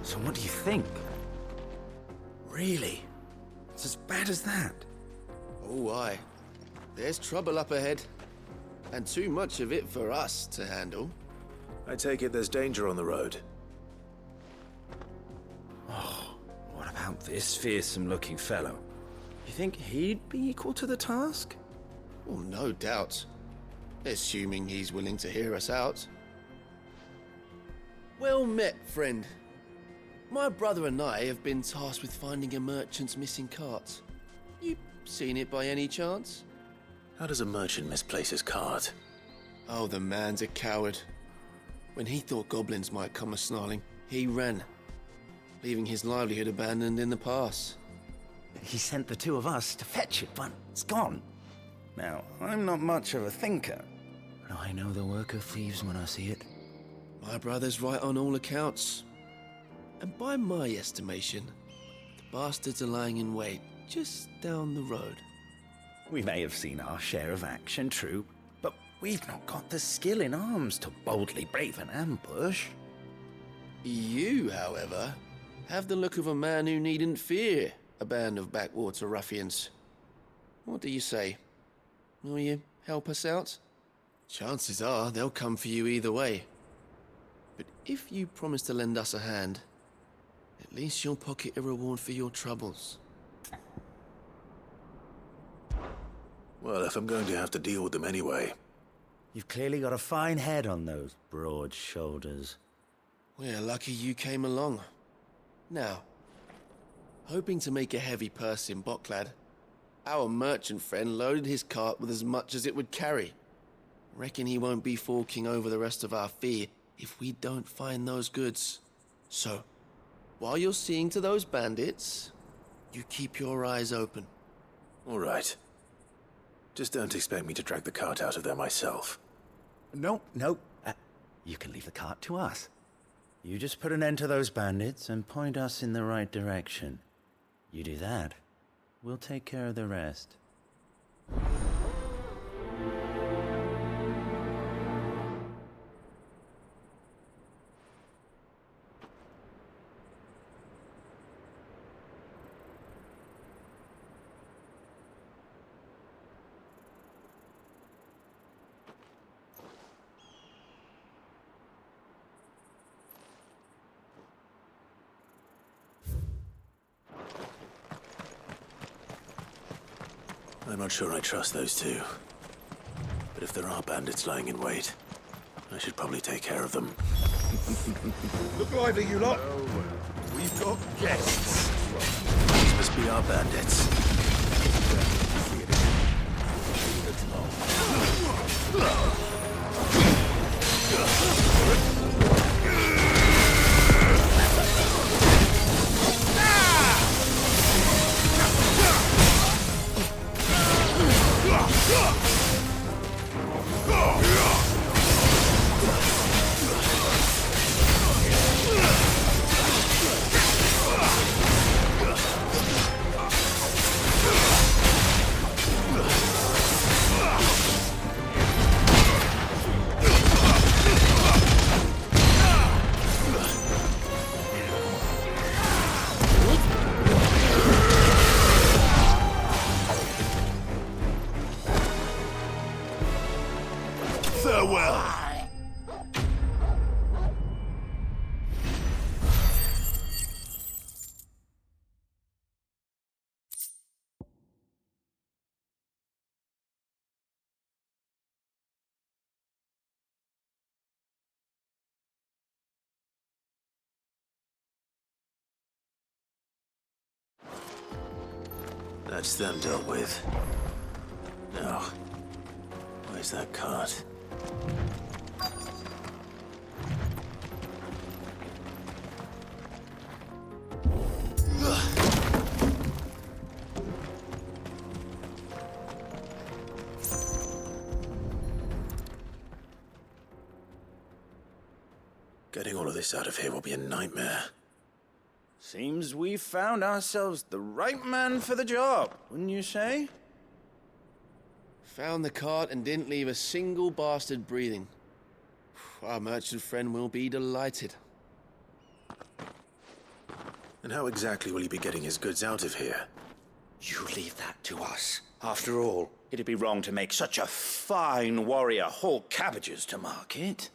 So what do you think? Really? It's as bad as that? Oh, aye. There's trouble up ahead. And too much of it for us to handle. I take it there's danger on the road. Oh, what about this fearsome-looking fellow? You think he'd be equal to the task? Well, no doubt. Assuming he's willing to hear us out. Well met, friend. My brother and I have been tasked with finding a merchant's missing cart. You seen it by any chance? How does a merchant misplace his cart? Oh, the man's a coward. When he thought goblins might come a-snarling, he ran, leaving his livelihood abandoned in the pass. He sent the two of us to fetch it, but it's gone. Now, I'm not much of a thinker, but I know the work of thieves when I see it. My brother's right on all accounts. And by my estimation, the bastards are lying in wait just down the road. We may have seen our share of action, true, but we've not got the skill in arms to boldly brave an ambush. You, however, have the look of a man who needn't fear a band of backwater ruffians. What do you say? Will you help us out? Chances are they'll come for you either way. But if you promise to lend us a hand, at least you'll pocket a reward for your troubles. Well, if I'm going to have to deal with them anyway. You've clearly got a fine head on those broad shoulders. We're lucky you came along. Now, hoping to make a heavy purse in Bocklad, our merchant friend loaded his cart with as much as it would carry. Reckon he won't be forking over the rest of our fee if we don't find those goods. So, while you're seeing to those bandits, you keep your eyes open. All right. Just don't expect me to drag the cart out of there myself. No. You can leave the cart to us. You just put an end to those bandits and point us in the right direction. You do that, we'll take care of the rest. I'm not sure I trust those two. But if there are bandits lying in wait, I should probably take care of them. Look lively, you lot. We've got guests. These must be our bandits. That's them dealt with. Now, where's that cart? Getting all of this out of here will be a nightmare. Seems we found ourselves the right man for the job, wouldn't you say? Found the cart and didn't leave a single bastard breathing. Our merchant friend will be delighted. And how exactly will he be getting his goods out of here? You leave that to us. After all, it'd be wrong to make such a fine warrior haul cabbages to market.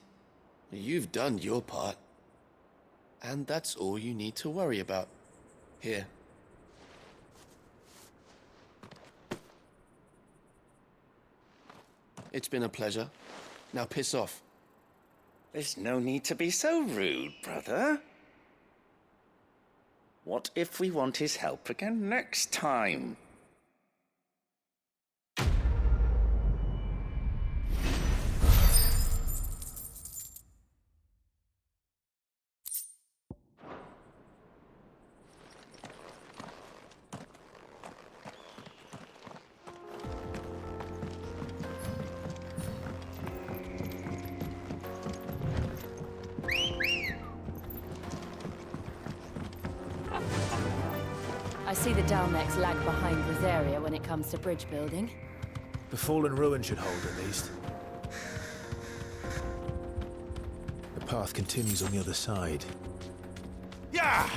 You've done your part. And that's all you need to worry about. Here. It's been a pleasure. Now piss off. There's no need to be so rude, brother. What if we want his help again next time? I see the Dalnecs lag behind Rosaria when it comes to bridge building. The fallen ruin should hold, at least. The path continues on the other side. Yeah!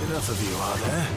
Enough of you, are there?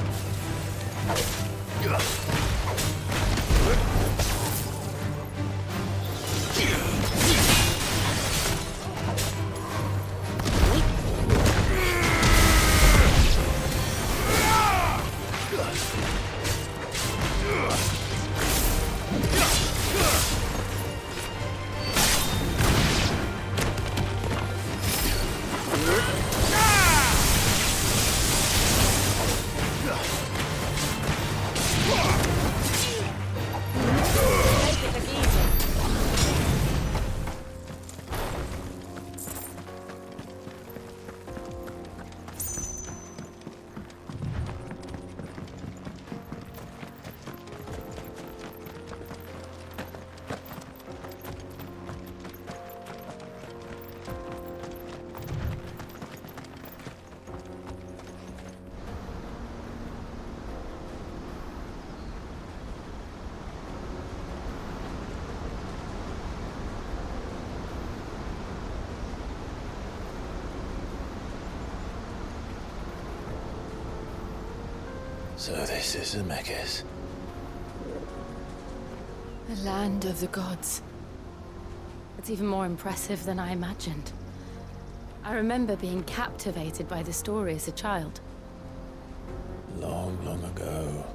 So this is Zemeckis. The land of the gods. It's even more impressive than I imagined. I remember being captivated by the story as a child. Long, long ago,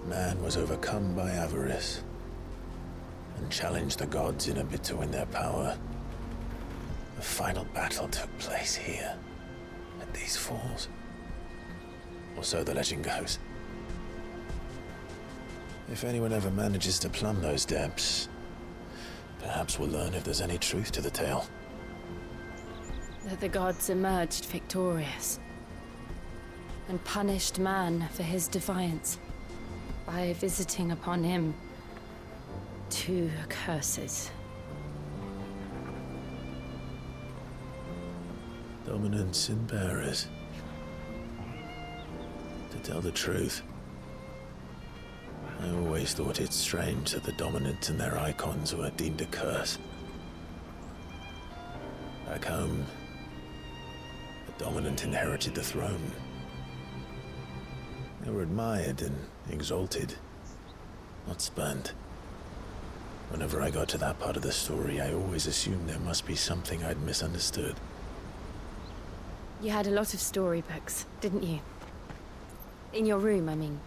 man was overcome by avarice and challenged the gods in a bid to win their power. The final battle took place here, at these falls. Or so the legend goes. If anyone ever manages to plumb those depths, perhaps we'll learn if there's any truth to the tale. That the gods emerged victorious and punished man for his defiance by visiting upon him 2 curses. Dominants and bearers. To tell the truth, I always thought it strange that the dominant and their icons were deemed a curse. Back home, the dominant inherited the throne. They were admired and exalted, not spurned. Whenever I got to that part of the story, I always assumed there must be something I'd misunderstood. You had a lot of storybooks, didn't you? In your room, I mean.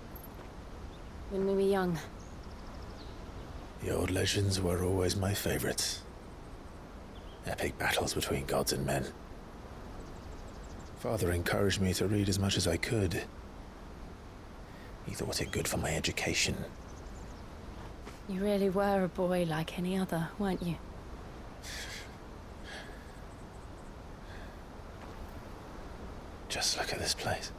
When we were young. The old legends were always my favorites. Epic battles between gods and men. Father encouraged me to read as much as I could. He thought it good for my education. You really were a boy like any other, weren't you? Just look at this place.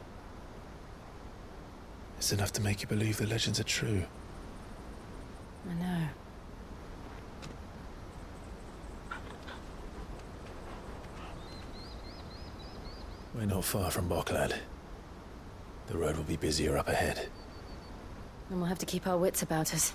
It's enough to make you believe the legends are true. I know. We're not far from Boklad. The road will be busier up ahead. And we'll have to keep our wits about us.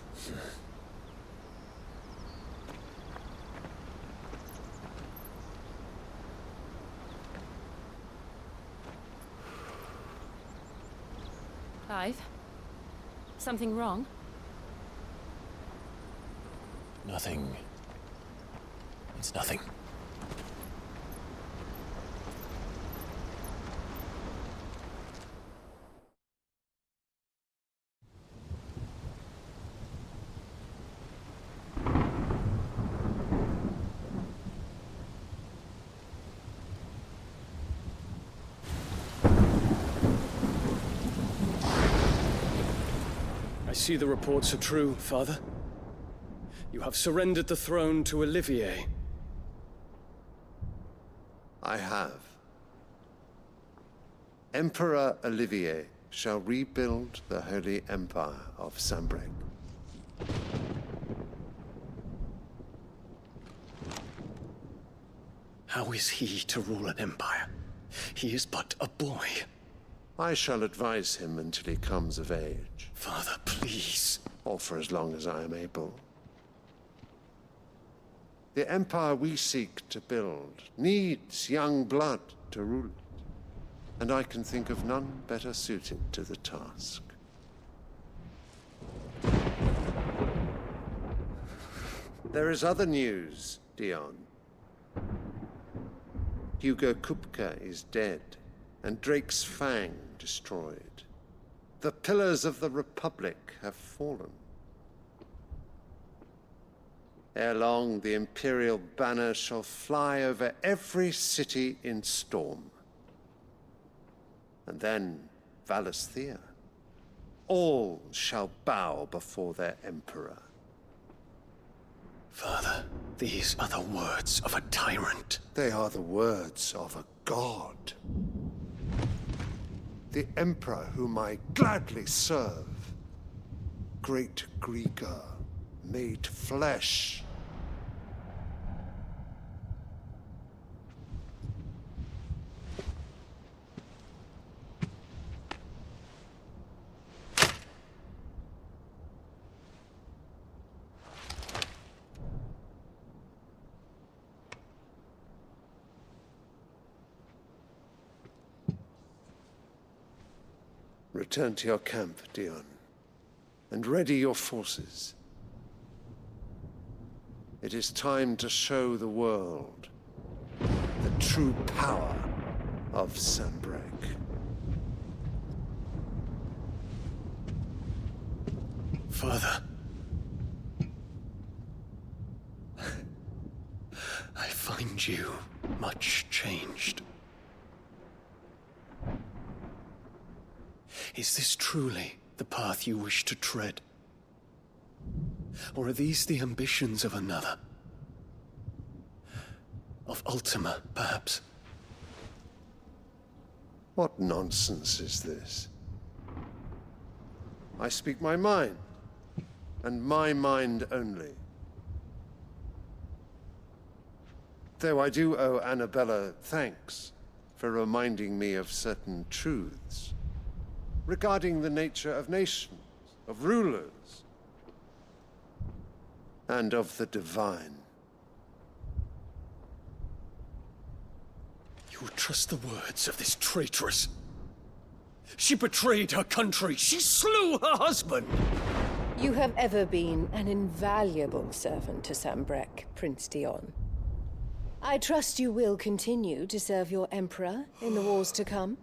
Clive? Something wrong? Nothing. It's nothing. I see the reports are true, Father. You have surrendered the throne to Olivier. I have. Emperor Olivier shall rebuild the Holy Empire of Sanbreque. How is he to rule an empire? He is but a boy. I shall advise him until he comes of age, Father, please. or for as long as I am able. The empire we seek to build needs young blood to rule it, and I can think of none better suited to the task. There is other news, Dion. Hugo Kupka is dead, and Drake's Fang destroyed. The pillars of the Republic have fallen. Ere long, the Imperial banner shall fly over every city in Storm. And then, Valisthea. All shall bow before their Emperor. Father, these are the words of a tyrant. They are the words of a god. The Emperor whom I gladly serve. Great Grieger, made flesh. Return to your camp, Dion, and ready your forces. It is time to show the world the true power of Sanbreque. Father. I find you much changed. Is this truly the path you wish to tread? Or are these the ambitions of another? Of Ultima, perhaps? What nonsense is this? I speak my mind, and my mind only. Though I do owe Annabella thanks for reminding me of certain truths regarding the nature of nations, of rulers, and of the divine. You would trust the words of this traitress? She betrayed her country. She slew her husband. You have ever been an invaluable servant to Sanbreque, Prince Dion. I trust you will continue to serve your Emperor in the wars to come.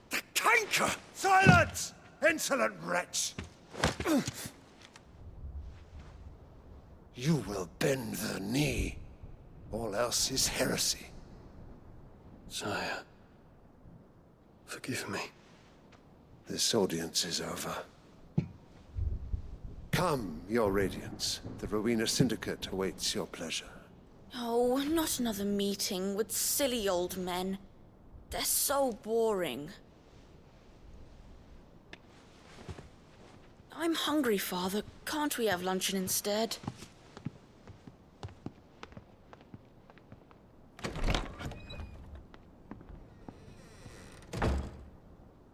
The canker! Silence! Insolent wretch! You will bend the knee. All else is heresy. Sire, forgive me. This audience is over. Come, your Radiance. The Rowena Syndicate awaits your pleasure. Oh, not another meeting with silly old men. They're so boring. I'm hungry, Father. Can't we have luncheon instead?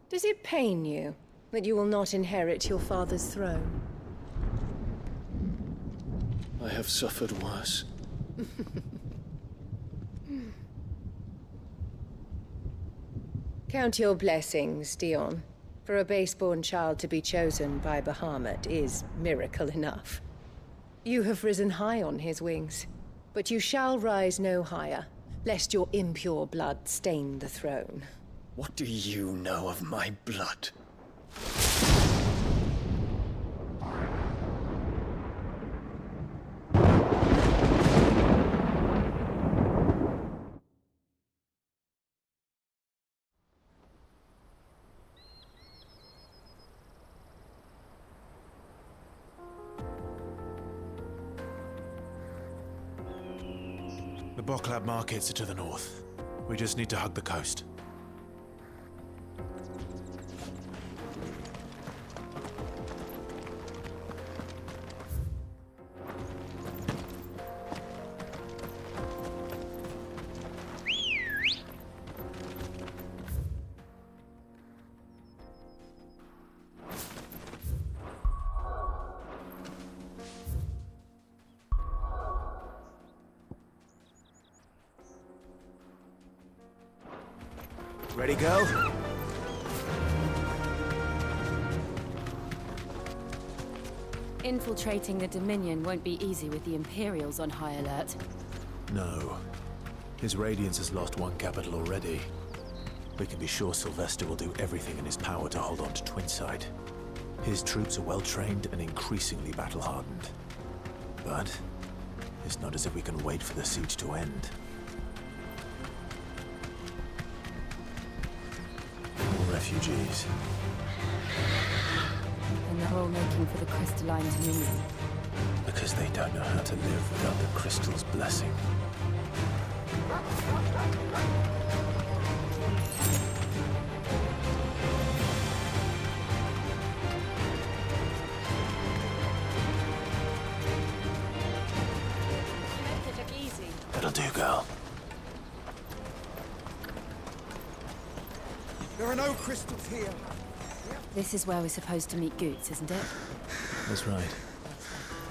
Does it pain you that you will not inherit your father's throne? I have suffered worse. Count your blessings, Dion. For a base-born child to be chosen by Bahamut is miracle enough. You have risen high on his wings, but you shall rise no higher, lest your impure blood stain the throne. What do you know of my blood? The Boklab markets are to the north. We just need to hug the coast. Ready, go? Infiltrating the Dominion won't be easy with the Imperials on high alert. No. His Radiance has lost one capital already. We can be sure Sylvester will do everything in his power to hold on to Twinside. His troops are well-trained and increasingly battle-hardened. But it's not as if we can wait for the siege to end. Refugees. And they're all making for the crystalline Dominion. Because they don't know how to live without the crystal's blessing. Make it look easy. That'll do, girl. There are no crystals here. This is where we're supposed to meet Goots, isn't it? That's right.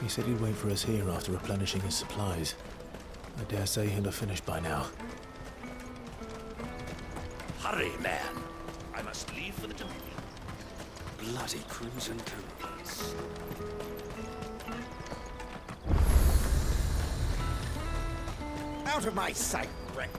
He said he'd wait for us here after replenishing his supplies. I dare say he'll have finished by now. Hurry, man. I must leave for the Dominion. Bloody crimson canopies. Out of my sight, wretch!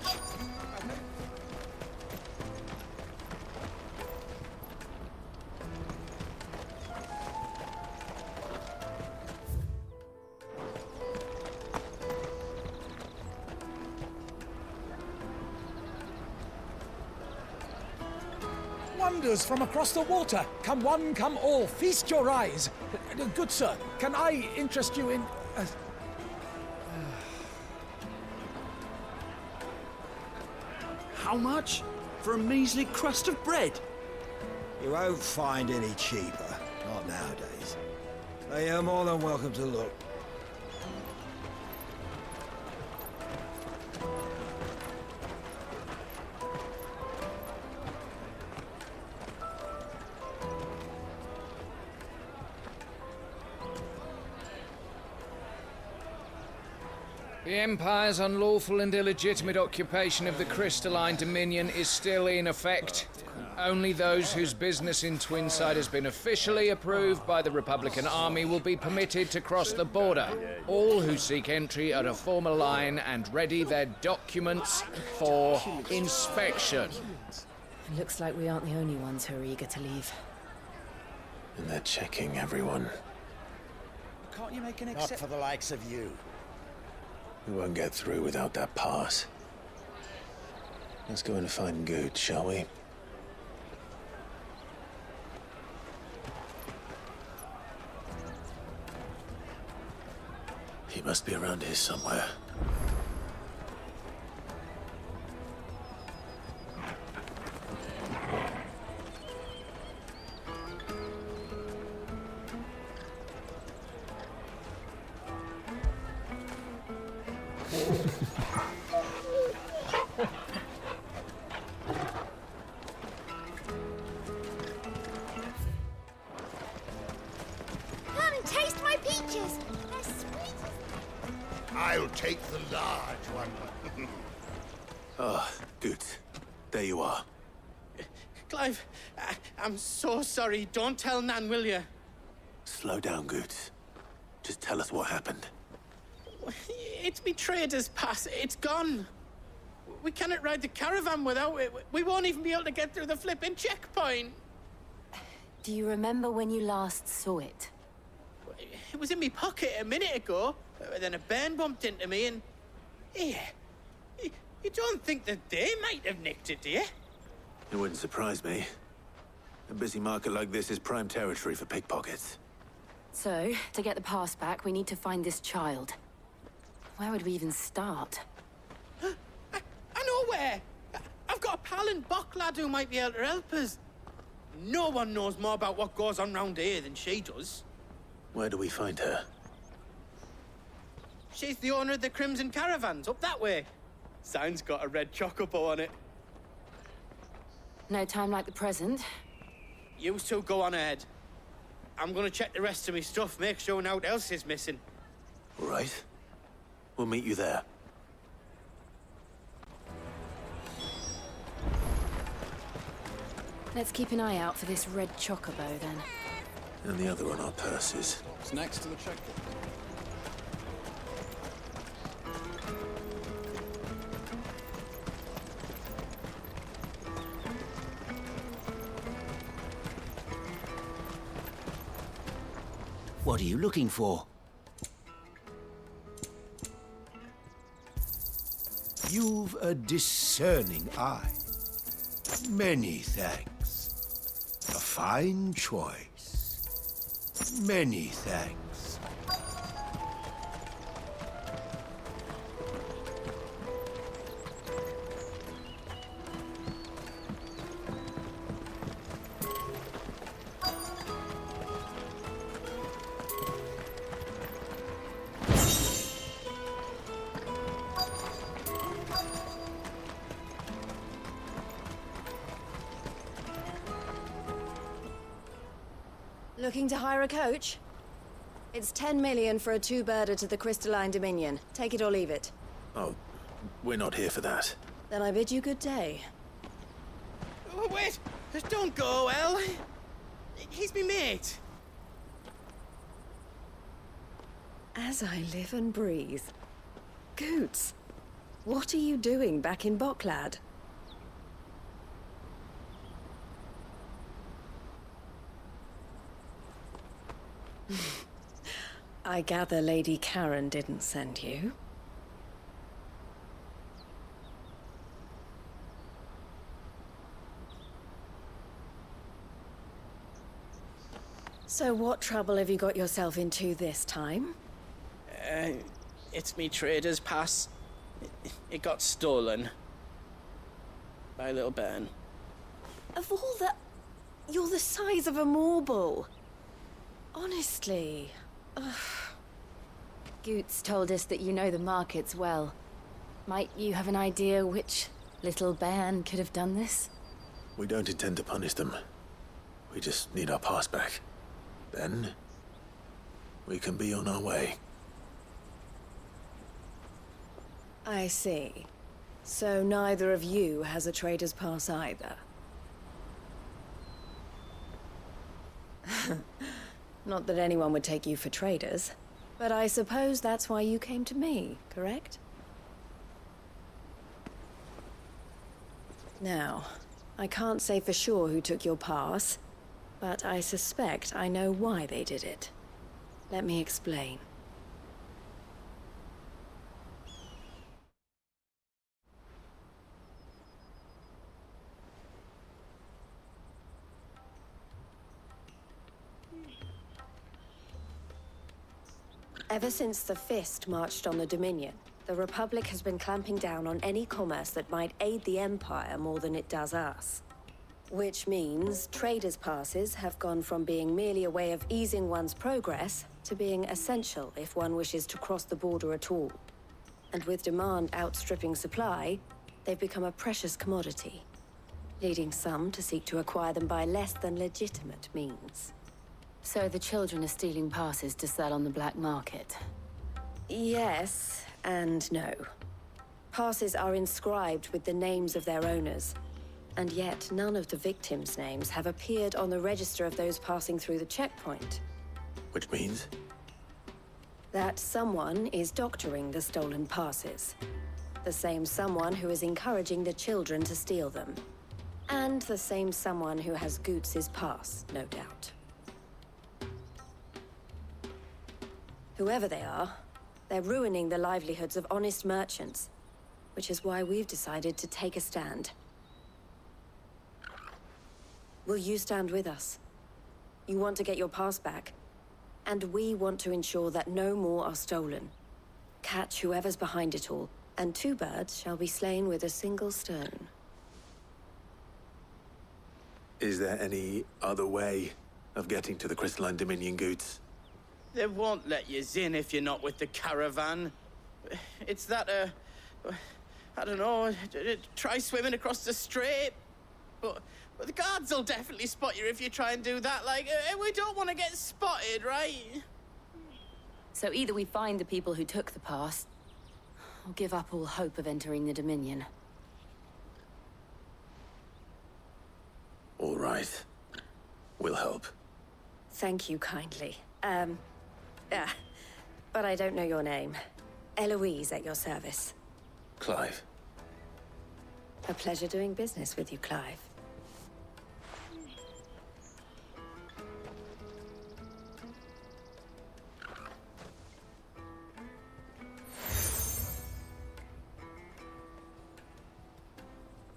Wonders from across the water. Come one, come all. Feast your eyes. Good sir, can I interest you in... How much? For a measly crust of bread? You won't find any cheaper. Not nowadays. They are more than welcome to look. The Empire's unlawful and illegitimate occupation of the crystalline Dominion is still in effect. Only those whose business in Twinside has been officially approved by the Republican Army will be permitted to cross the border. All who seek entry are to form a line and ready their documents for inspection. It looks like we aren't the only ones who are eager to leave. And they're checking everyone. Can't you make an Not exception? for the likes of you. We won't get through without that pass. Let's go in and find Good, shall we? He must be around here somewhere. Come, taste my peaches. They're sweet. I'll take the large one. Ah, Good. There you are. Clive, I'm so sorry. Don't tell Nan, will you? Slow down, Goots. Just tell us what happened. It's me trader's pass. It's gone. We cannot ride the caravan without it. We won't even be able to get through the flipping checkpoint. Do you remember when you last saw it? It was in my pocket a minute ago. Then a bairn bumped into me and... Yeah. You don't think that they might have nicked it, do you? It wouldn't surprise me. A busy market like this is prime territory for pickpockets. So, to get the pass back, we need to find this child. Where would we even start? I know where! I've got a pal in Bocklad who might be able to help us. No one knows more about what goes on round here than she does. Where do we find her? She's the owner of the Crimson Caravans, up that way. Sign's got a red chocobo on it. No time like the present. You two go on ahead. I'm gonna check the rest of my stuff, make sure naught else is missing. All right. We'll meet you there. Let's keep an eye out for this red chocobo, then. And the other on our purses. It's next to the checkbook. What are you looking for? You've a discerning eye. Many thanks. A fine choice. Many thanks. Looking to hire a coach? It's 10 million for a two-birder to the Crystalline Dominion. Take it or leave it. Oh, we're not here for that. Then I bid you good day. Oh, wait! Don't go, El. He's me mate. As I live and breathe. Goots, what are you doing back in Bocklad? I gather Lady Karen didn't send you. So what trouble have you got yourself into this time? It's me trader's pass. It got stolen. By a little bairn. Of all the... You're the size of a marble. Honestly. Ugh. Goots told us that you know the markets well. Might you have an idea which little bairn could have done this? We don't intend to punish them. We just need our pass back. Then, we can be on our way. I see. So neither of you has a trader's pass either. Not that anyone would take you for traders, but I suppose that's why you came to me, correct? Now, I can't say for sure who took your pass, but I suspect I know why they did it. Let me explain. Ever since the Fist marched on the Dominion, the Republic has been clamping down on any commerce that might aid the Empire more than it does us. Which means traders' passes have gone from being merely a way of easing one's progress to being essential if one wishes to cross the border at all. And with demand outstripping supply, they've become a precious commodity, leading some to seek to acquire them by less than legitimate means. So the children are stealing passes to sell on the black market? Yes, and no. Passes are inscribed with the names of their owners, And yet, none of the victims' names have appeared on the register of those passing through the checkpoint. Which means? That someone is doctoring the stolen passes. The same someone who is encouraging the children to steal them. And the same someone who has Goots' pass, no doubt. Whoever they are, they're ruining the livelihoods of honest merchants, which is why we've decided to take a stand. Will you stand with us? You want to get your pass back, and we want to ensure that no more are stolen. Catch whoever's behind it all, and 2 birds shall be slain with a single stone. Is there any other way of getting to the Crystalline Dominion Goots? They won't let you in if you're not with the caravan. It's that, I don't know, try swimming across the strait. But the guards will definitely spot you if you try and do that. Like, we don't want to get spotted, right? So either we find the people who took the pass, or give up all hope of entering the Dominion. All right. We'll help. Thank you kindly. But I don't know your name. Eloise at your service. Clive. A pleasure doing business with you, Clive.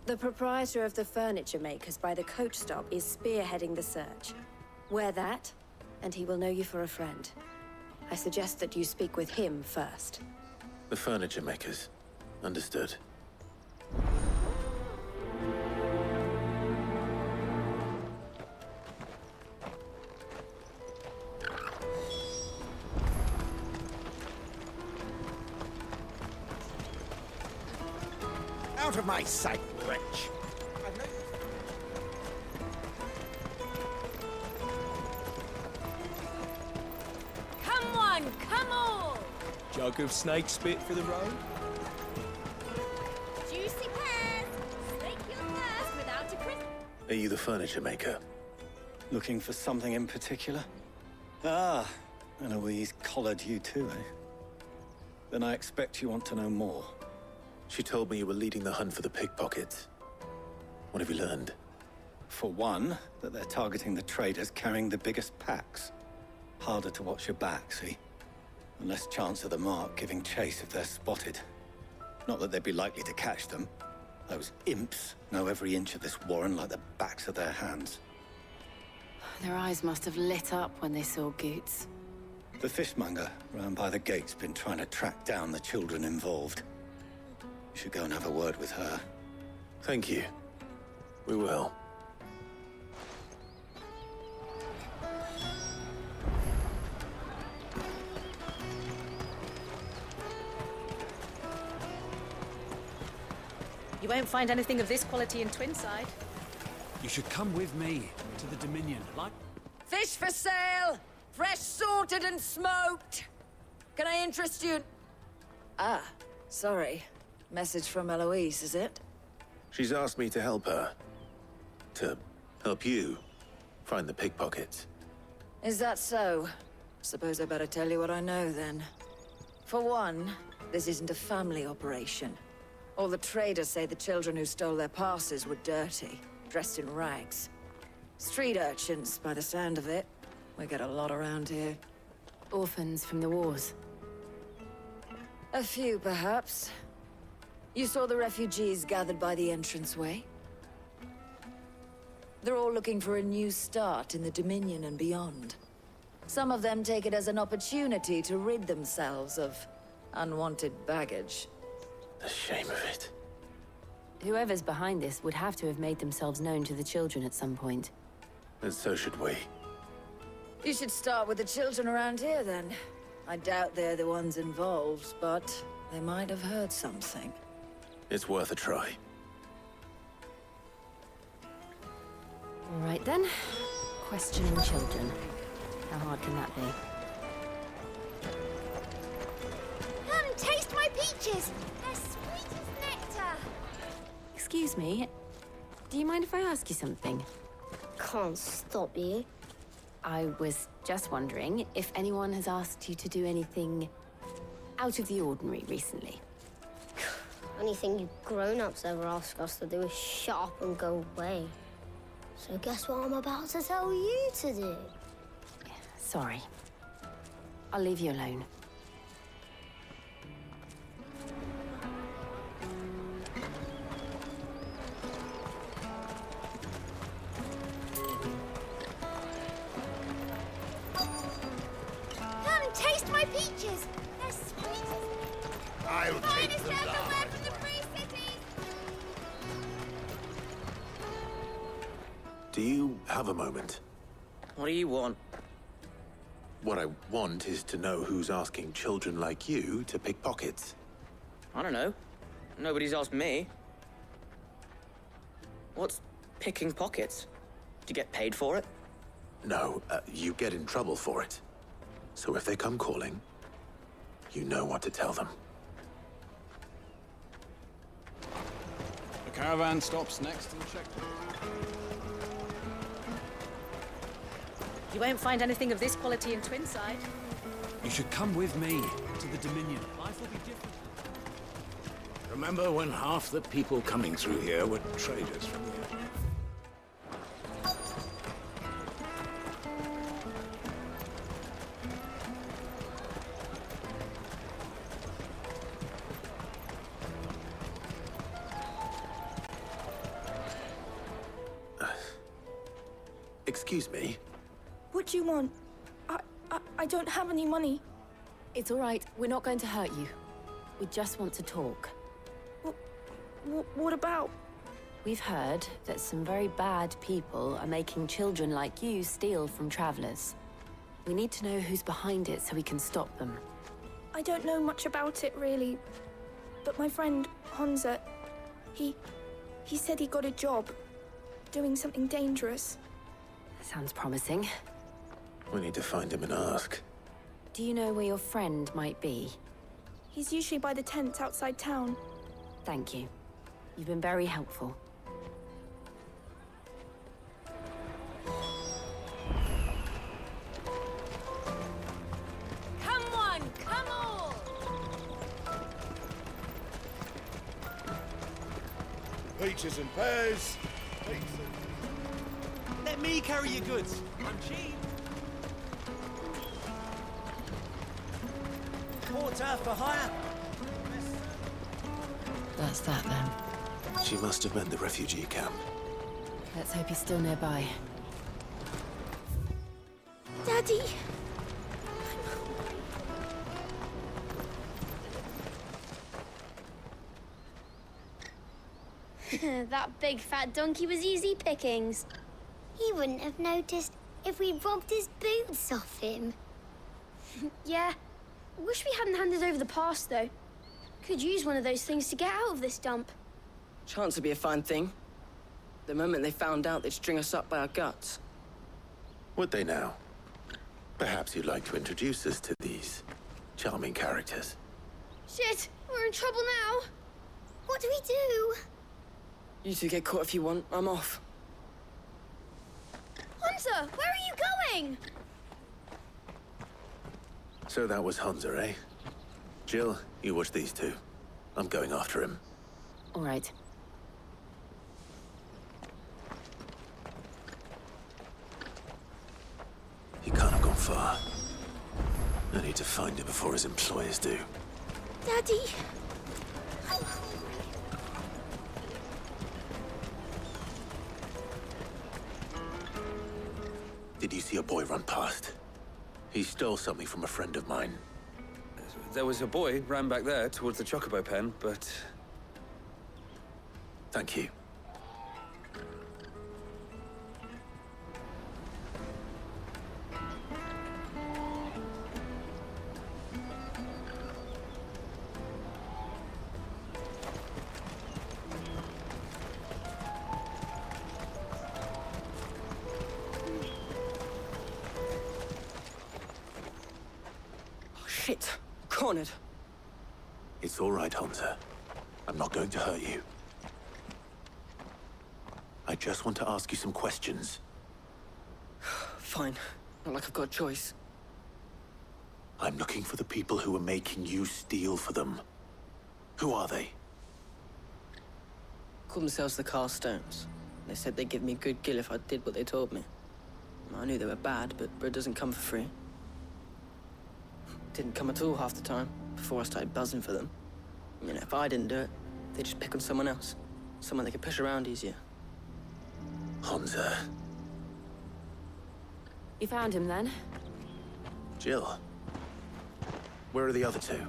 The proprietor of the furniture makers by the coach stop is spearheading the search. Wear that, and he will know you for a friend. I suggest that you speak with him first. The furniture makers. Understood. Out of my sight, wretch! Come on, come on! Jug of snake spit for the road? Juicy pears! Slake your thirst without a crisp. Are you the furniture maker? Looking for something in particular? Ah, Eloise collared you too, eh? Then I expect you want to know more. She told me you were leading the hunt for the pickpockets. What have you learned? For one, that they're targeting the traders carrying the biggest packs. Harder to watch your back, see? And less chance of the mark giving chase if they're spotted. Not that they'd be likely to catch them. Those imps know every inch of this warren like the backs of their hands. Their eyes must have lit up when they saw Goots. The fishmonger round by the gate's been trying to track down the children involved. You should go and have a word with her. Thank you. We will. You won't find anything of this quality in Twinside. You should come with me to the Dominion, like... Fish for sale! Fresh sorted and smoked! Can I interest you? Ah, sorry. Message from Eloise, is it? She's asked me to help her. To help you find the pickpockets. Is that so? Suppose I better tell you what I know, then. For one, this isn't a family operation. All the traders say the children who stole their passes were dirty, dressed in rags. Street urchins, by the sound of it. We get a lot around here. Orphans from the wars. A few, perhaps. You saw the refugees gathered by the entranceway? They're all looking for a new start in the Dominion and beyond. Some of them take it as an opportunity to rid themselves of unwanted baggage. The shame of it. Whoever's behind this would have to have made themselves known to the children at some point. And so should we. You should start with the children around here, then. I doubt they're the ones involved, but they might have heard something. It's worth a try. All right, then. Questioning children. How hard can that be? Come, taste my peaches! They're sweet as nectar! Excuse me. Do you mind if I ask you something? Can't stop you. I was just wondering if anyone has asked you to do anything out of the ordinary recently. Anything you grown-ups ever ask us to do is shut up and go away. So guess what I'm about to tell you to do? Sorry. I'll leave you alone. Come and taste my peaches! They're sweet as... I'll take Finest them everywhere down. from the free cities! Do you have a moment? What do you want? What I want is to know who's asking children like you to pick pockets. I don't know. Nobody's asked me. What's picking pockets? Do you get paid for it? No, you get in trouble for it. So if they come calling, you know what to tell them. The caravan stops next to the checkpoint. You won't find anything of this quality in Twinside. You should come with me to the Dominion. Life will be different. Remember when half the people coming through here were traders from the Excuse me? What do you want? I don't have any money. It's all right. We're not going to hurt you. We just want to talk. What about? We've heard that some very bad people are making children like you steal from travelers. We need to know who's behind it so we can stop them. I don't know much about it, really. But my friend, Honza, he said he got a job doing something dangerous. Sounds promising. We need to find him and ask. Do you know where your friend might be? He's usually by the tents outside town. Thank you. You've been very helpful. Come on, come on! Peaches and pears. Let me carry your goods. I'm cheap. Porter for hire. That's that then. She must have meant the refugee camp. Let's hope he's still nearby. Daddy! That big fat donkey was easy pickings. He wouldn't have noticed if we'd robbed his boots off him. Yeah. Wish we hadn't handed over the pass, though. Could use one of those things to get out of this dump. Chance would be a fine thing. The moment they found out, they'd string us up by our guts. Would they now? Perhaps you'd like to introduce us to these charming characters. Shit! We're in trouble now! What do we do? You two get caught if you want. I'm off. Hunter, where are you going? So that was Hunter, eh? Jill, you watch these two. I'm going after him. All right. He can't have gone far. I need to find him before his employers do. Daddy! Did you see a boy run past? He stole something from a friend of mine. There was a boy ran back there towards the Chocobo pen, but... Thank you. Shit! Cornered. It's all right, Hunter. I'm not going to hurt you. I just want to ask you some questions. Fine. Not like I've got a choice. I'm looking for the people who are making you steal for them. Who are they? Called themselves the Carstones. They said they'd give me a good gill if I did what they told me. I knew they were bad, but bread doesn't come for free. Didn't come at all half the time, before I started buzzing for them. I mean, if I didn't do it, they'd just pick on someone else. Someone they could push around easier. Honza. You found him then? Jill. Where are the other two?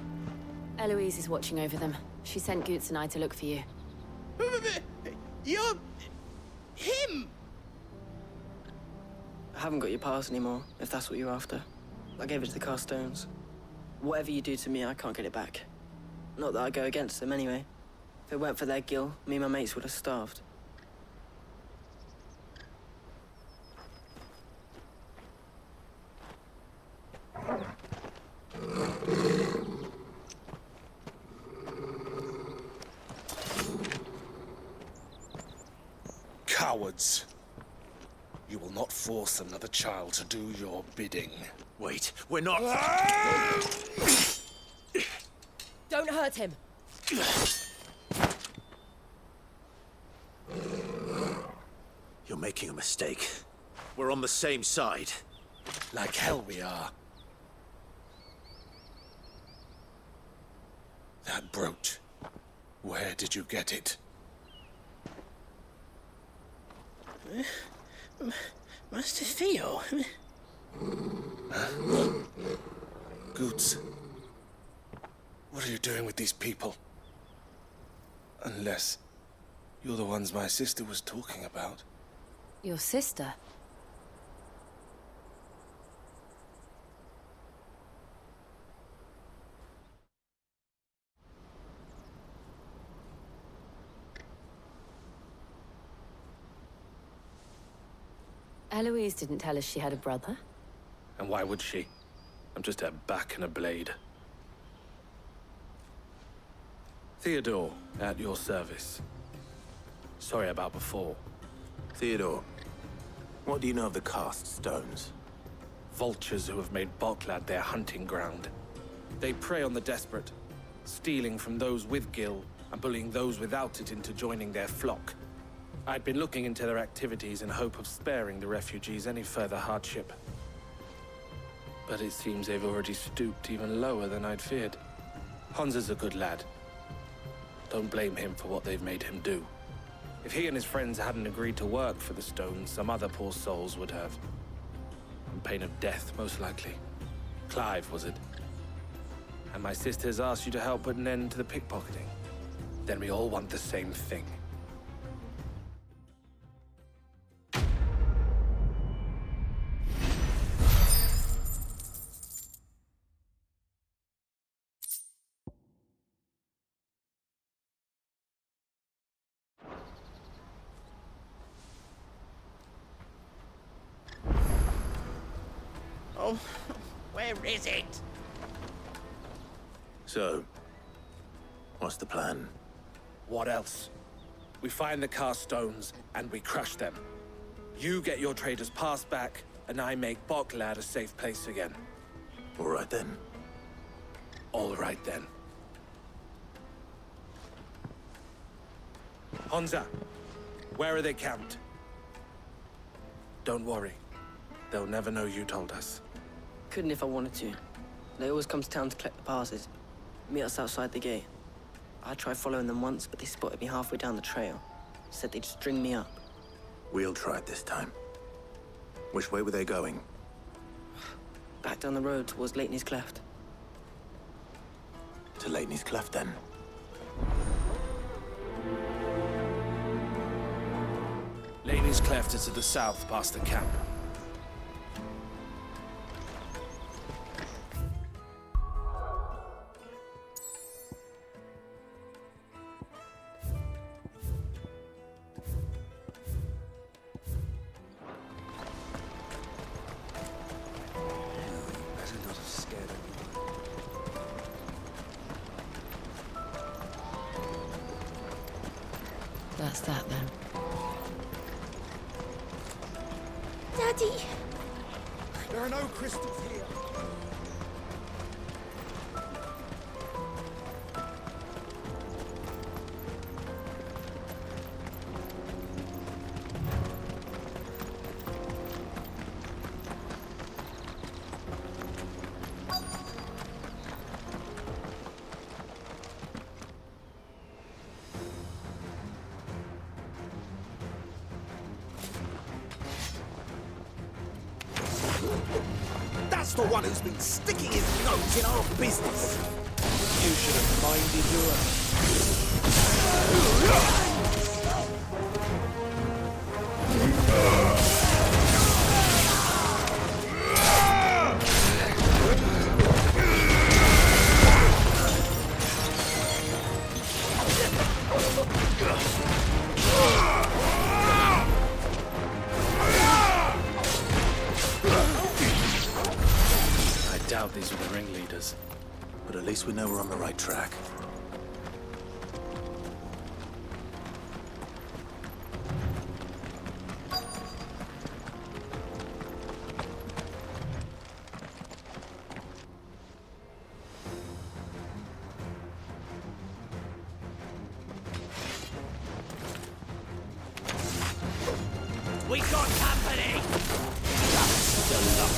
Eloise is watching over them. She sent Goots and I to look for you. You're... him! I haven't got your pass anymore, if that's what you're after. I gave it to the Carstones. Whatever you do to me, I can't get it back. Not that I go against them anyway. If it weren't for their gill, me and my mates would have starved. Cowards. You will not force another child to do your bidding. Wait, we're not... Don't hurt him. You're making a mistake. We're on the same side. Like hell we are. That brooch. Where did you get it? Master Theo? Goots. What are you doing with these people? Unless you're the ones my sister was talking about. Your sister? Eloise didn't tell us she had a brother. And why would she? I'm just her back and a blade. Theodore, at your service. Sorry about before. Theodore, what do you know of the Cast Stones? Vultures who have made Boklad their hunting ground. They prey on the desperate, stealing from those with gil and bullying those without it into joining their flock. I'd been looking into their activities in hope of sparing the refugees any further hardship. But it seems they've already stooped even lower than I'd feared. Honza's a good lad. Don't blame him for what they've made him do. If he and his friends hadn't agreed to work for the Stones, some other poor souls would have. On pain of death, most likely. Clive, was it? And my sisters asked you to help put an end to the pickpocketing. Then we all want the same thing. Oh, where is it? So, what's the plan? What else? We find the Carstones and we crush them. You get your trader's pass back, and I make Boklad a safe place again. All right then. All right then. Honza, where are they camped? Don't worry. They'll never know you told us. Couldn't if I wanted to. They always come to town to collect the passes. Meet us outside the gate. I tried following them once, but they spotted me halfway down the trail. Said they'd string me up. We'll try it this time. Which way were they going? Back down the road towards Lateney's Cleft. To Lateney's Cleft, then. Lateney's Cleft is to the south, past the camp. That's that then. Daddy! There are no crystals here. That's the one who's been sticking his nose in our business. You should have minded your own. I doubt these were the ringleaders. But at least we know we're on the right track. We got company! Just the luck.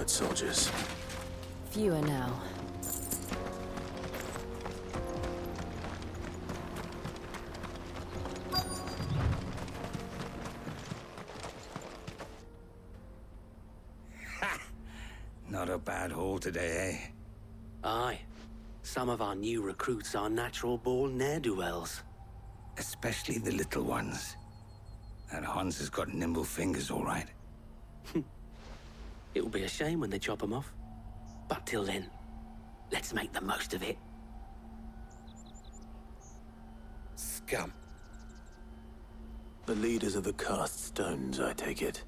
Soldiers. Fewer now. Not a bad haul today, eh? Aye. Some of our new recruits are natural-born ne'er-do-wells. Especially the little ones. That Hans has got nimble fingers, all right. It will be a shame when they chop them off. But till then, let's make the most of it. Scum. The leaders of the cast stones, I take it.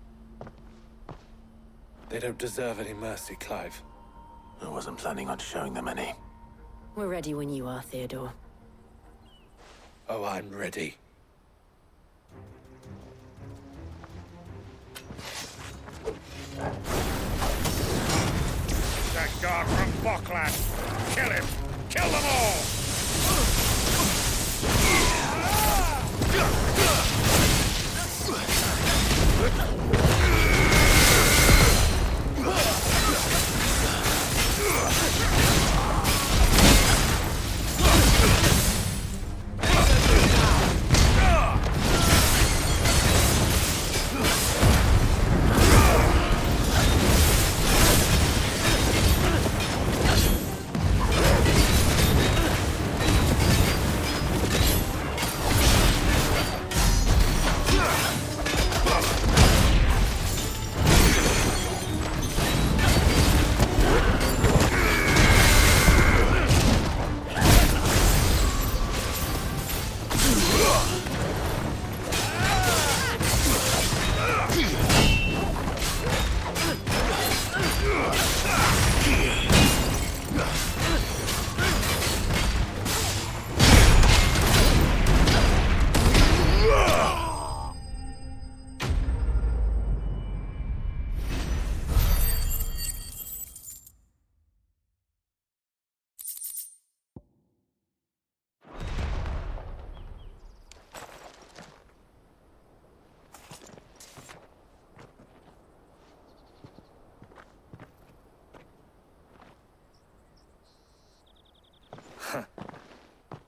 They don't deserve any mercy, Clive. I wasn't planning on showing them any. We're ready when you are, Theodore. Oh, I'm ready. That guard from Bokland. Kill him. Kill them all.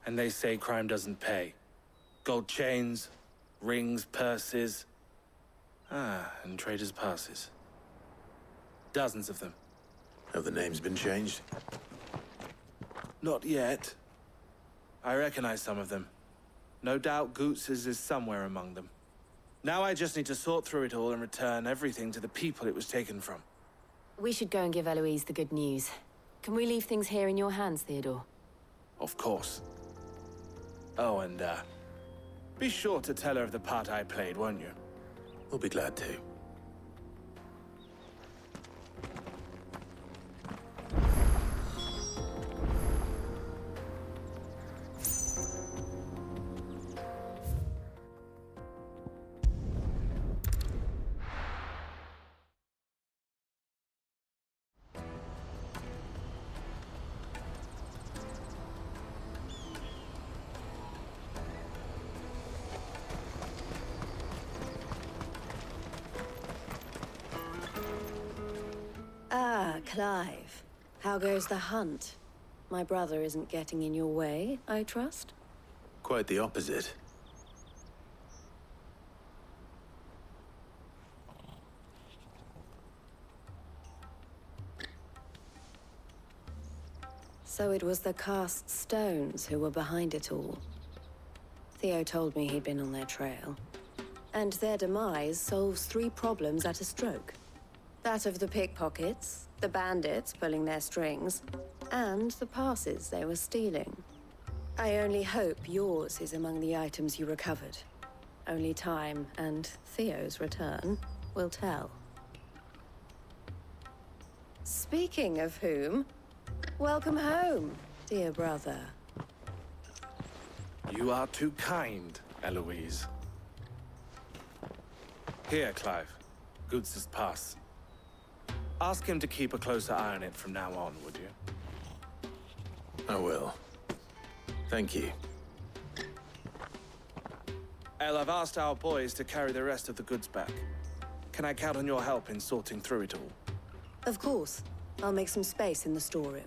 And they say crime doesn't pay. Gold chains, rings, purses. And traders' passes. Dozens of them. Have the names been changed? Not yet. I recognize some of them. No doubt Goots's is somewhere among them. Now I just need to sort through it all and return everything to the people it was taken from. We should go and give Eloise the good news. Can we leave things here in your hands, Theodore? Of course. Oh, and, be sure to tell her of the part I played, won't you? We'll be glad to. Ah, Clive. How goes the hunt? My brother isn't getting in your way, I trust? Quite the opposite. So it was the cast stones who were behind it all. Theo told me he'd been on their trail. And their demise solves 3 problems at a stroke. That of the pickpockets, the bandits pulling their strings, and the passes they were stealing. I only hope yours is among the items you recovered. Only time and Theo's return will tell. Speaking of whom, welcome home, dear brother. You are too kind, Eloise. Here, Clive. Goots's pass. Ask him to keep a closer eye on it from now on, would you? I will. Thank you. El, I've asked our boys to carry the rest of the goods back. Can I count on your help in sorting through it all? Of course. I'll make some space in the storeroom.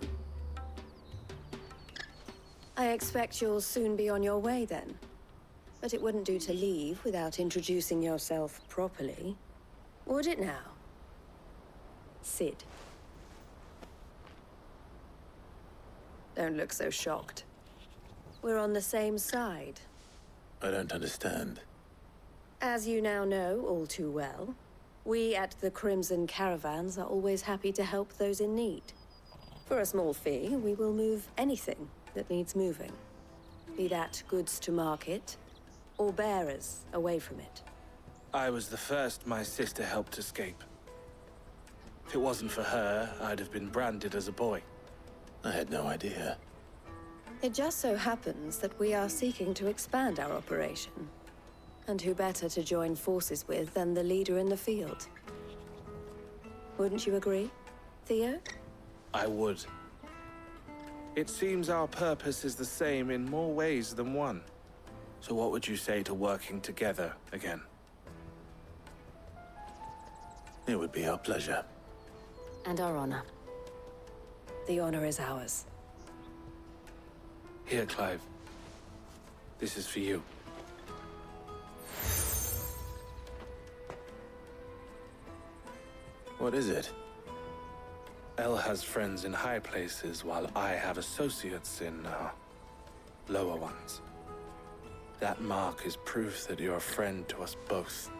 I expect you'll soon be on your way then. But it wouldn't do to leave without introducing yourself properly. Would it now? Sid. Don't look so shocked. We're on the same side. I don't understand. As you now know all too well, we at the Crimson Caravans are always happy to help those in need. For a small fee, we will move anything that needs moving. Be that goods to market, or bearers away from it. I was the first my sister helped escape. If it wasn't for her, I'd have been branded as a boy. I had no idea. It just so happens that we are seeking to expand our operation. And who better to join forces with than the leader in the field? Wouldn't you agree, Theo? I would. It seems our purpose is the same in more ways than one. So what would you say to working together again? It would be our pleasure. And our honor. The honor is ours. Here, Clive. This is for you. What is it? El has friends in high places, while I have associates in, lower ones. That mark is proof that you're a friend to us both.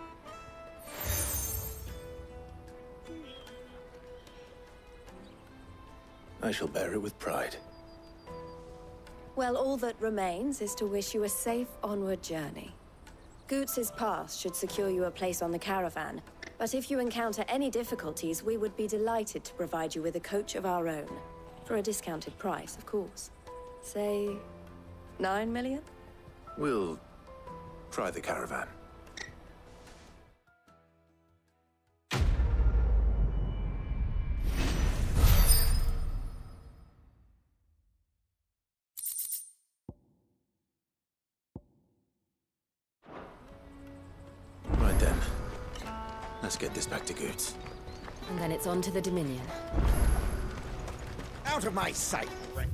I shall bear it with pride. Well, all that remains is to wish you a safe onward journey. Goots's pass should secure you a place on the caravan, but if you encounter any difficulties, we would be delighted to provide you with a coach of our own. For a discounted price, of course. Say, 9 million? We'll try the caravan. Right then. Let's get this back to Goots. And then it's on to the Dominion. Out of my sight, Rick.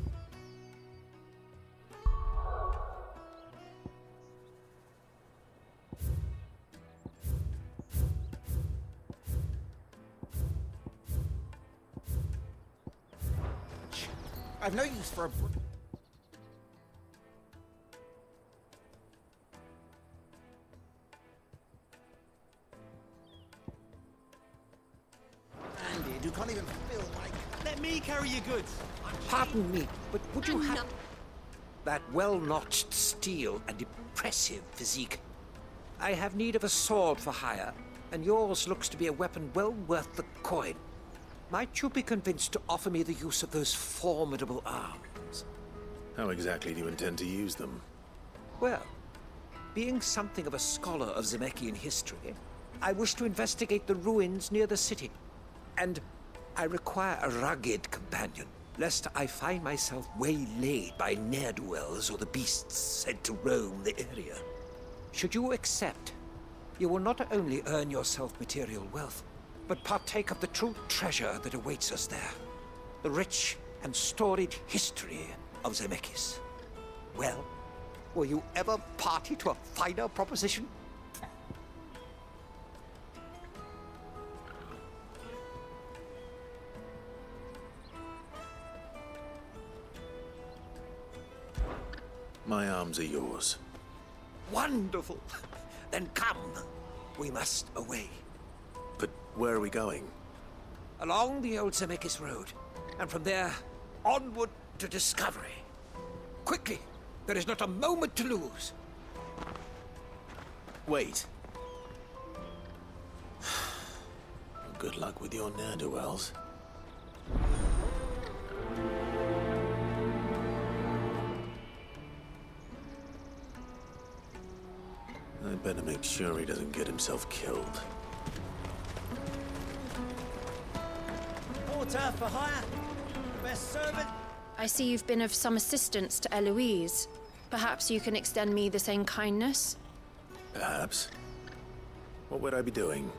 I've no use for a... You can't even feel like... Let me carry your goods. Pardon me, but would you have... That well-notched steel and impressive physique. I have need of a sword for hire, and yours looks to be a weapon well worth the coin. Might you be convinced to offer me the use of those formidable arms? How exactly do you intend to use them? Well, being something of a scholar of Zemeckis history, I wish to investigate the ruins near the city. And I require a rugged companion, lest I find myself waylaid by ne'er-do-wells or the beasts said to roam the area. Should you accept, you will not only earn yourself material wealth, but partake of the true treasure that awaits us there. The rich and storied history of Zemeckis. Well, were you ever party to a finer proposition? My arms are yours. Wonderful! Then come. We must away. But where are we going? Along the old Zemeckis Road, and from there, onward to discovery. Quickly! There is not a moment to lose. Wait. Good luck with your ne'er-do-wells. I'd better make sure he doesn't get himself killed. Porter for hire. The best servant. I see you've been of some assistance to Eloise. Perhaps you can extend me the same kindness? Perhaps. What would I be doing?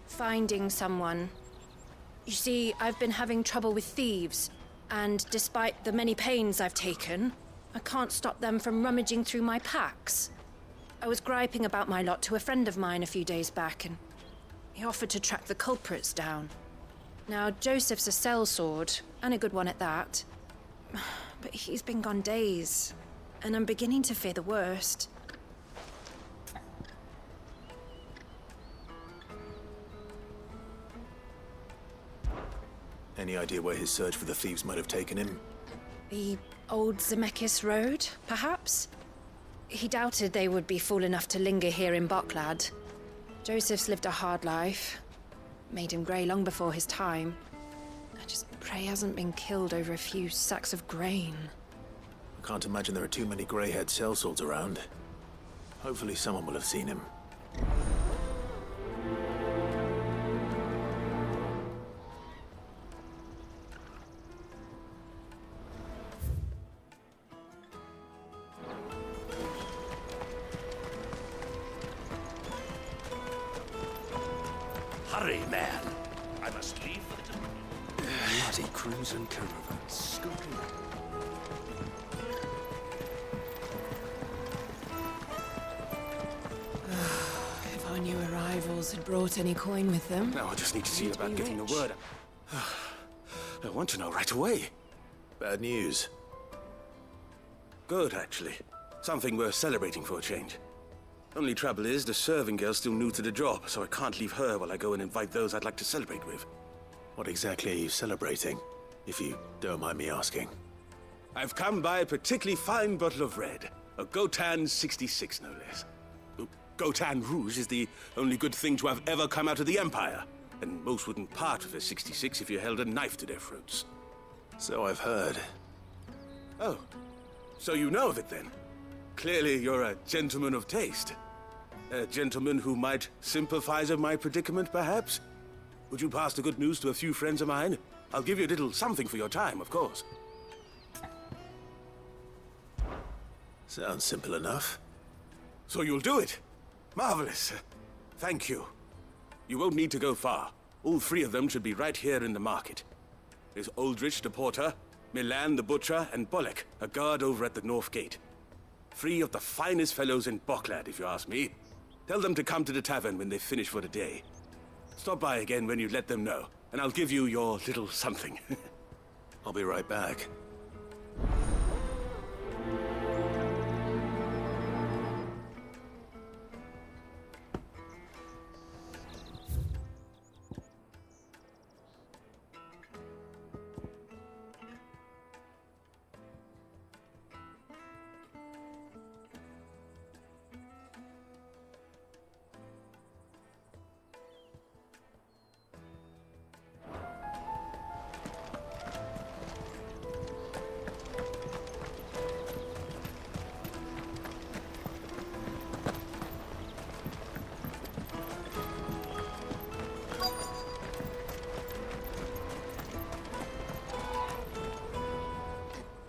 Finding someone. You see, I've been having trouble with thieves, and despite the many pains I've taken, I can't stop them from rummaging through my packs. I was griping about my lot to a friend of mine a few days back, and he offered to track the culprits down. Now, Joseph's a sellsword, and a good one at that. But he's been gone days, and I'm beginning to fear the worst. Any idea where his search for the thieves might have taken him? The old Zemeckis Road, perhaps? He doubted they would be fool enough to linger here in Boklad. Joseph's lived a hard life. Made him grey long before his time. I just pray he hasn't been killed over a few sacks of grain. I can't imagine there are too many grey-haired sellswords around. Hopefully someone will have seen him. Hurry, man. I must leave. Bloody crimson caravan. Skulking. If our new arrivals had brought any coin with them... Now I just need to see about getting the word. I want to know right away. Bad news. Good, actually. Something worth celebrating for a change. Only trouble is, the serving girl's still new to the job, so I can't leave her while I go and invite those I'd like to celebrate with. What exactly are you celebrating, if you don't mind me asking? I've come by a particularly fine bottle of red. A Gotan 66, no less. Gotan Rouge is the only good thing to have ever come out of the Empire. And most wouldn't part with a 66 if you held a knife to their throats. So I've heard. Oh, so you know of it then? Clearly you're a gentleman of taste. A gentleman who might sympathize with my predicament, perhaps? Would you pass the good news to a few friends of mine? I'll give you a little something for your time, of course. Sounds simple enough. So you'll do it? Marvelous. Thank you. You won't need to go far. All three of them should be right here in the market. There's Aldrich the porter, Milan the butcher, and Bolek, a guard over at the north gate. Three of the finest fellows in Boklad, if you ask me. Tell them to come to the tavern when they finish for the day. Stop by again when you let them know, and I'll give you your little something. I'll be right back.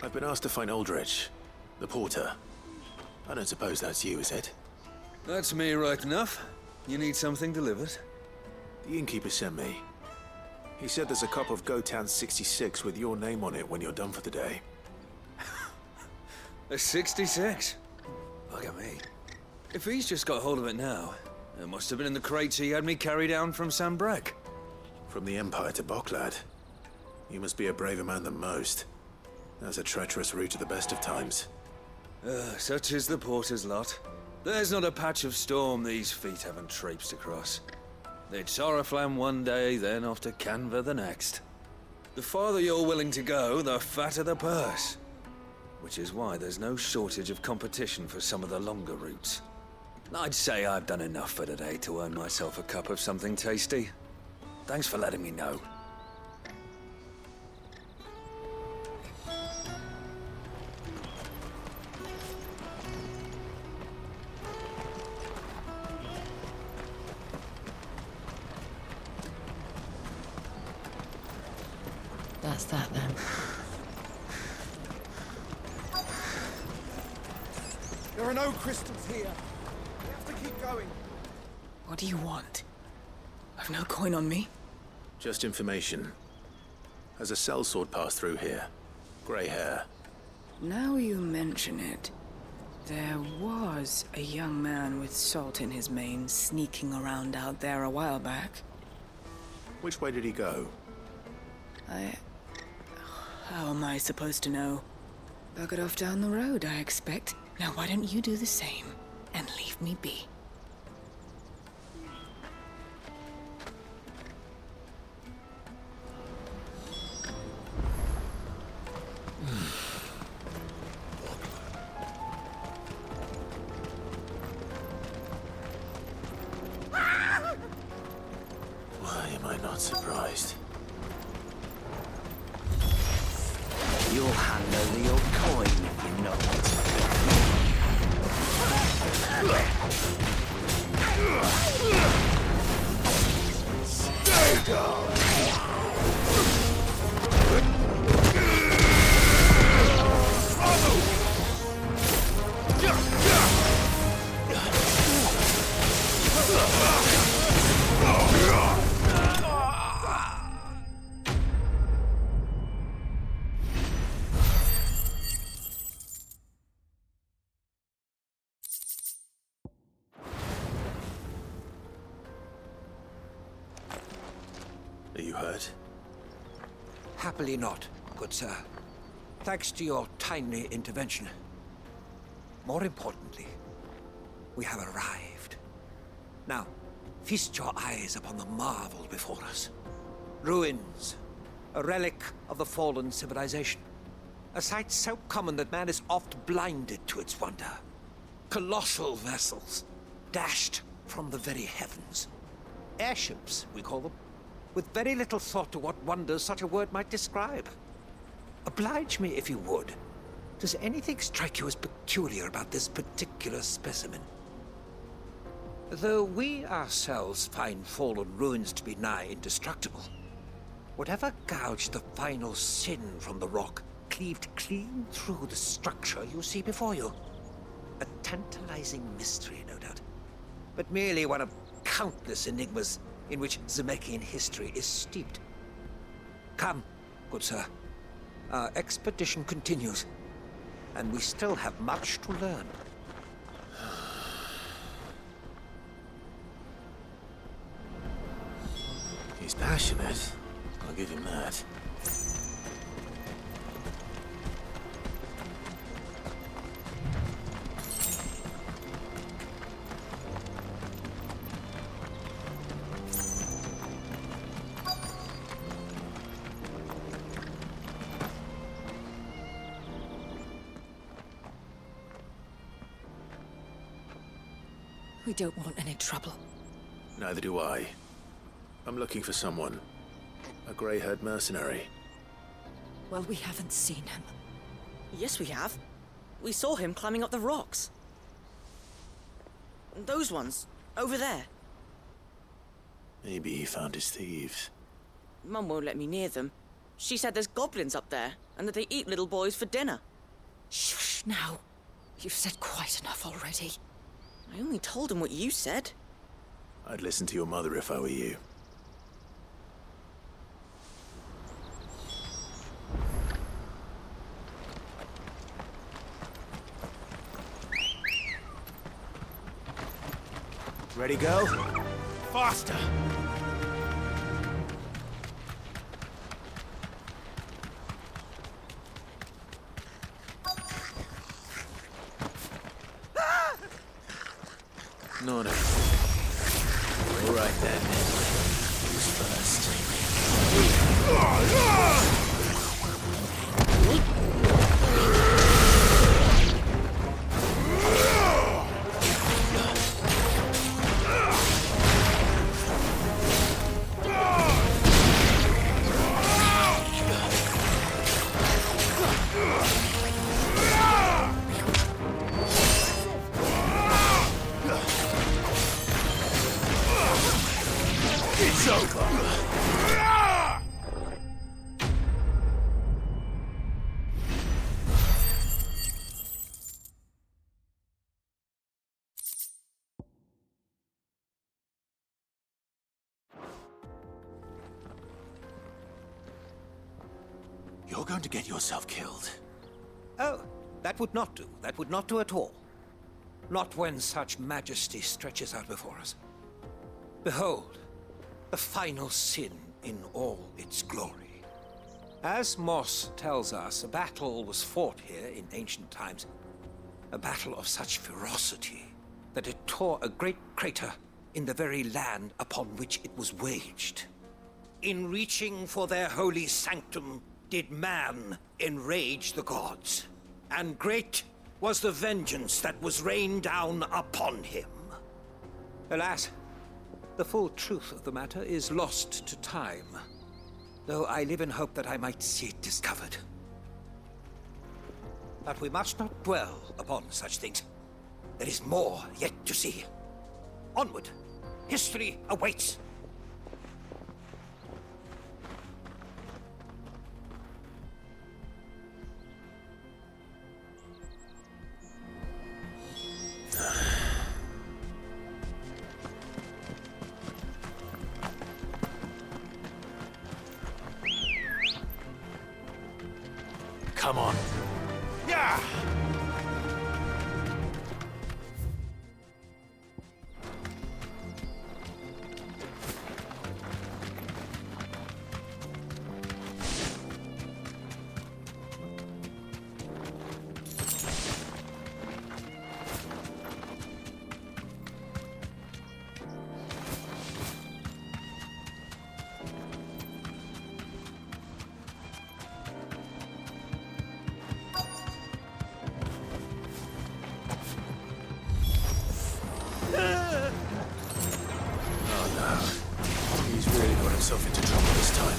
I've been asked to find Aldrich, the porter. I don't suppose that's you, is it? That's me right enough. You need something delivered? The innkeeper sent me. He said there's a copy of Gotown 66 with your name on it when you're done for the day. A 66? Look at me. If he's just got hold of it now, it must have been in the crates he had me carry down from Sambrek. From the Empire to Boklad. You must be a braver man than most. That's a treacherous route at the best of times. Such is the porter's lot. There's not a patch of storm these feet haven't traipsed across. It's Oriflamme one day, then off to Canva the next. The farther you're willing to go, the fatter the purse. Which is why there's no shortage of competition for some of the longer routes. I'd say I've done enough for today to earn myself a cup of something tasty. Thanks for letting me know. That's that then. There are no crystals here. We have to keep going. What do you want? I've no coin on me. Just information. Has a sellsword passed through here? Grey hair. Now you mention it, there was a young man with salt in his mane sneaking around out there a while back. Which way did he go? How am I supposed to know? Buggered off down the road, I expect. Now why don't you do the same and leave me be? Why am I not surprised? You'll hand over your coin if you're not. Stay down! Are you hurt? Happily not, good sir. Thanks to your timely intervention. More importantly, we have arrived. Now, feast your eyes upon the marvel before us. Ruins, a relic of the fallen civilization. A sight so common that man is oft blinded to its wonder. Colossal vessels, dashed from the very heavens. Airships, we call them, with very little thought to what wonders such a word might describe. Oblige me if you would. Does anything strike you as peculiar about this particular specimen? Though we ourselves find fallen ruins to be nigh indestructible, whatever gouged the final sin from the rock cleaved clean through the structure you see before you. A tantalizing mystery, no doubt, but merely one of countless enigmas in which Zemeckyan history is steeped. Come, good sir. Our expedition continues, and we still have much to learn. He's passionate. I'll give him that. We don't want any trouble. Neither do I. I'm looking for someone. A grey-haired mercenary. Well, we haven't seen him. Yes, we have. We saw him climbing up the rocks. Those ones, over there. Maybe he found his thieves. Mum won't let me near them. She said there's goblins up there, and that they eat little boys for dinner. Shush now. You've said quite enough already. I only told him what you said. I'd listen to your mother if I were you. Ready, go? Faster! No. All right then. Who's first? It's over. You're going to get yourself killed. Oh, that would not do. That would not do at all. Not when such majesty stretches out before us. Behold, the final sin in all its glory. As Moss tells us, a battle was fought here in ancient times. A battle of such ferocity that it tore a great crater in the very land upon which it was waged. In reaching for their holy sanctum, did man enrage the gods, and great was the vengeance that was rained down upon him. Alas, the full truth of the matter is lost to time, though I live in hope that I might see it discovered. But we must not dwell upon such things. There is more yet to see. Onward! History awaits! Come on. Yeah! Oh no. He's really got himself into trouble this time.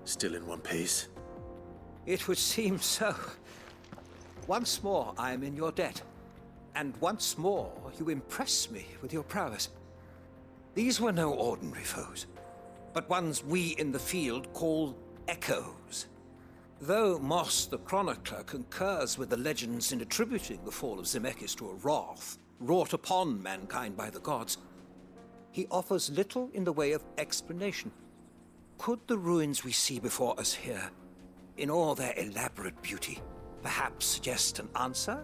Still in one piece? It would seem so. Once more I am in your debt, and once more you impress me with your prowess. These were no ordinary foes. but ones we in the field call echoes. Though Moss the Chronicler concurs with the legends in attributing the fall of Zemeckis to a wrath wrought upon mankind by the gods, he offers little in the way of explanation. Could the ruins we see before us here, in all their elaborate beauty, perhaps suggest an answer?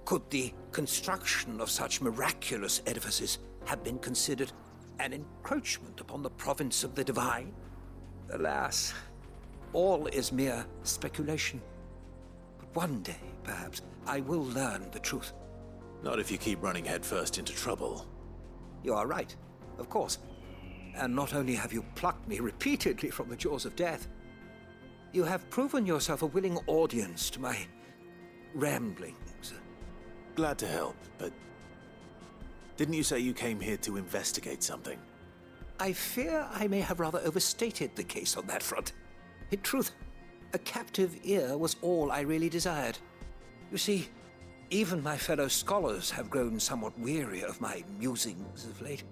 Could the construction of such miraculous edifices have been considered an encroachment upon the province of the divine? Alas, all is mere speculation. But one day, perhaps, I will learn the truth. Not if you keep running headfirst into trouble. You are right, of course. And not only have you plucked me repeatedly from the jaws of death, you have proven yourself a willing audience to my ramblings. Glad to help, but didn't you say you came here to investigate something? I fear I may have rather overstated the case on that front. In truth, a captive ear was all I really desired. You see, even my fellow scholars have grown somewhat weary of my musings of late.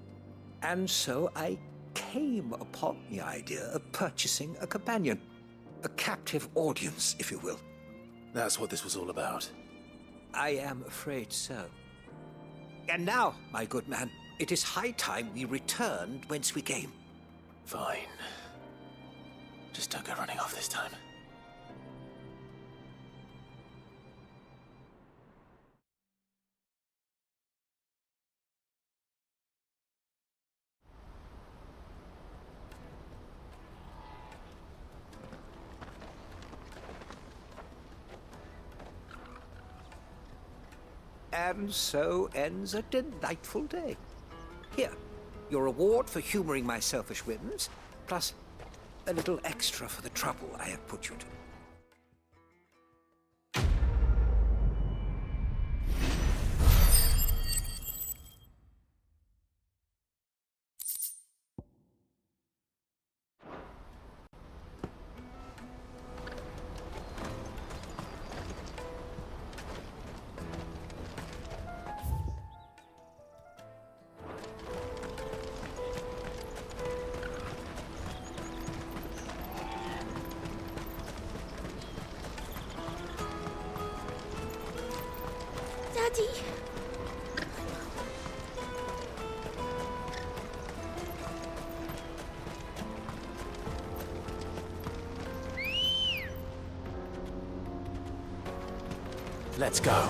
And so I came upon the idea of purchasing a companion. A captive audience, if you will. That's what this was all about. I am afraid so. And now, my good man, it is high time we returned whence we came. Fine. Just don't go running off this time. And so ends a delightful day. Here, your reward for humoring my selfish whims, plus a little extra for the trouble I have put you to. Daddy. Let's go.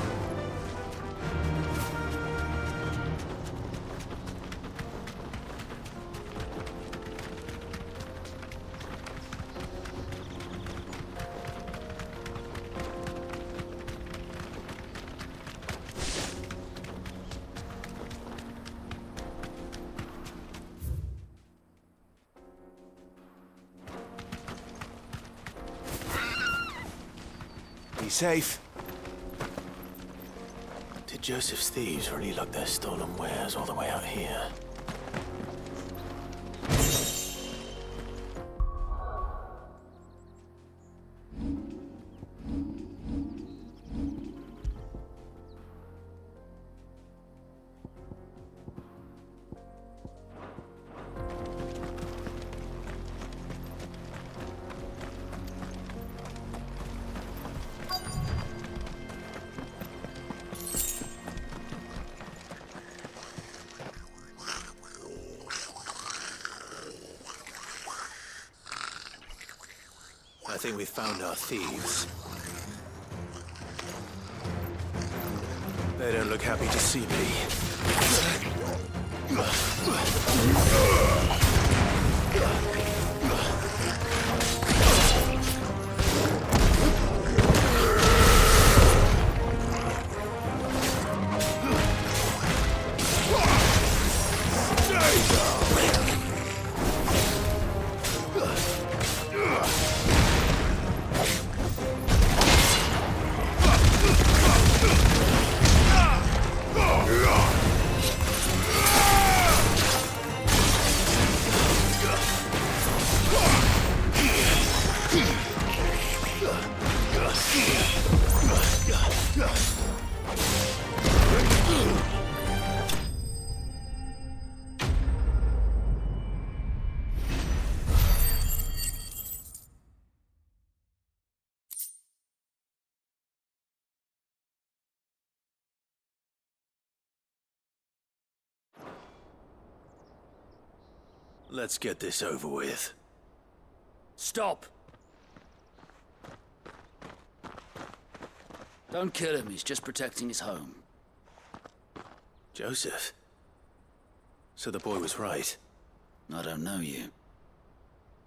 Be safe. Did Joseph's thieves really lug their stolen wares all the way out here? I think we found our thieves. They don't look happy to see me. Let's get this over with. Stop! Don't kill him, he's just protecting his home. Joseph? So the boy was right. I don't know you.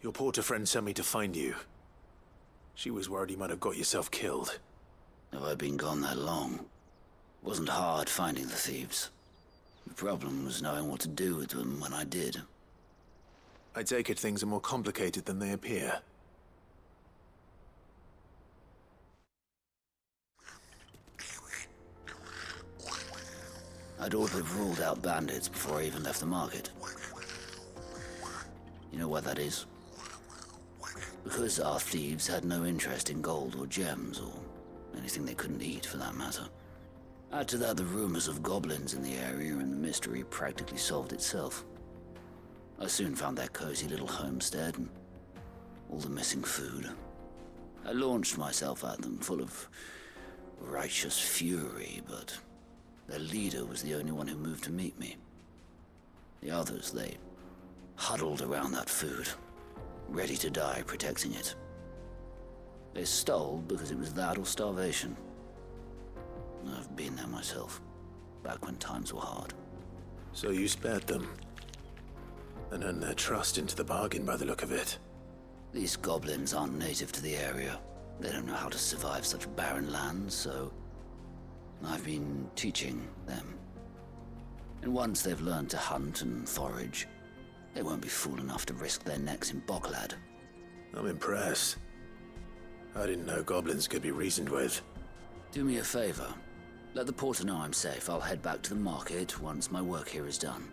Your porter friend sent me to find you. She was worried you might have got yourself killed. Have I been gone that long? It wasn't hard finding the thieves. The problem was knowing what to do with them when I did. I take it things are more complicated than they appear. I'd ought to have ruled out bandits before I even left the market. You know why that is? Because our thieves had no interest in gold or gems, or anything they couldn't eat for that matter. Add to that the rumors of goblins in the area, and the mystery practically solved itself. I soon found their cozy little homestead, and all the missing food. I launched myself at them, full of righteous fury, but their leader was the only one who moved to meet me. The others, they huddled around that food, ready to die protecting it. They stole because it was that or starvation. I've been there myself, back when times were hard. So you spared them, and earned their trust into the bargain by the look of it. These goblins aren't native to the area. They don't know how to survive such barren lands, so I've been teaching them. And once they've learned to hunt and forage, they won't be fool enough to risk their necks in Bocklad. I'm impressed. I didn't know goblins could be reasoned with. Do me a favor. Let the porter know I'm safe. I'll head back to the market once my work here is done.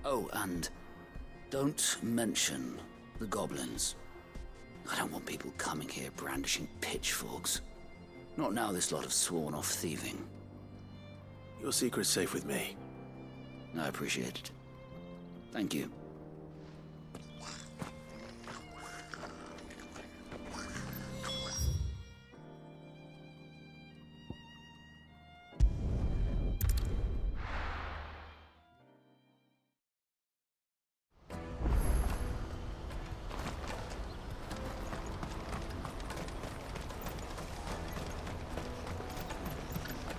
Oh, and don't mention the goblins. I don't want people coming here brandishing pitchforks. Not now this lot have sworn off thieving. Your secret's safe with me. I appreciate it. Thank you.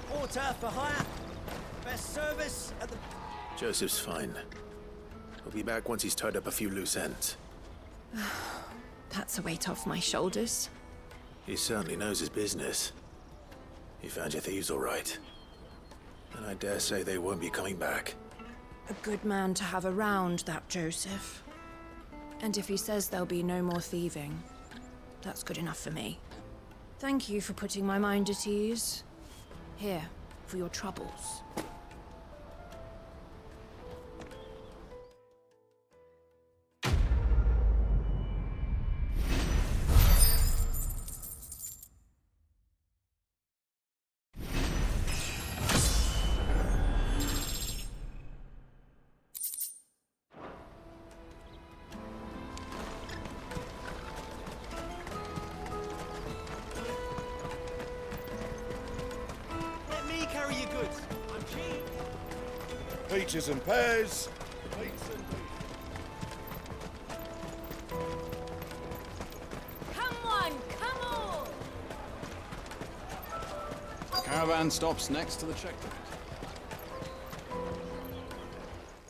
Porter for hire. Best service at the... Joseph's fine. He'll be back once he's tied up a few loose ends. That's a weight off my shoulders. He certainly knows his business. He found your thieves all right. And I dare say they won't be coming back. A good man to have around, that Joseph. And if he says there'll be no more thieving, that's good enough for me. Thank you for putting my mind at ease. Here, for your troubles. Peaches and pears. Come on, come on! The caravan stops next to the checkpoint.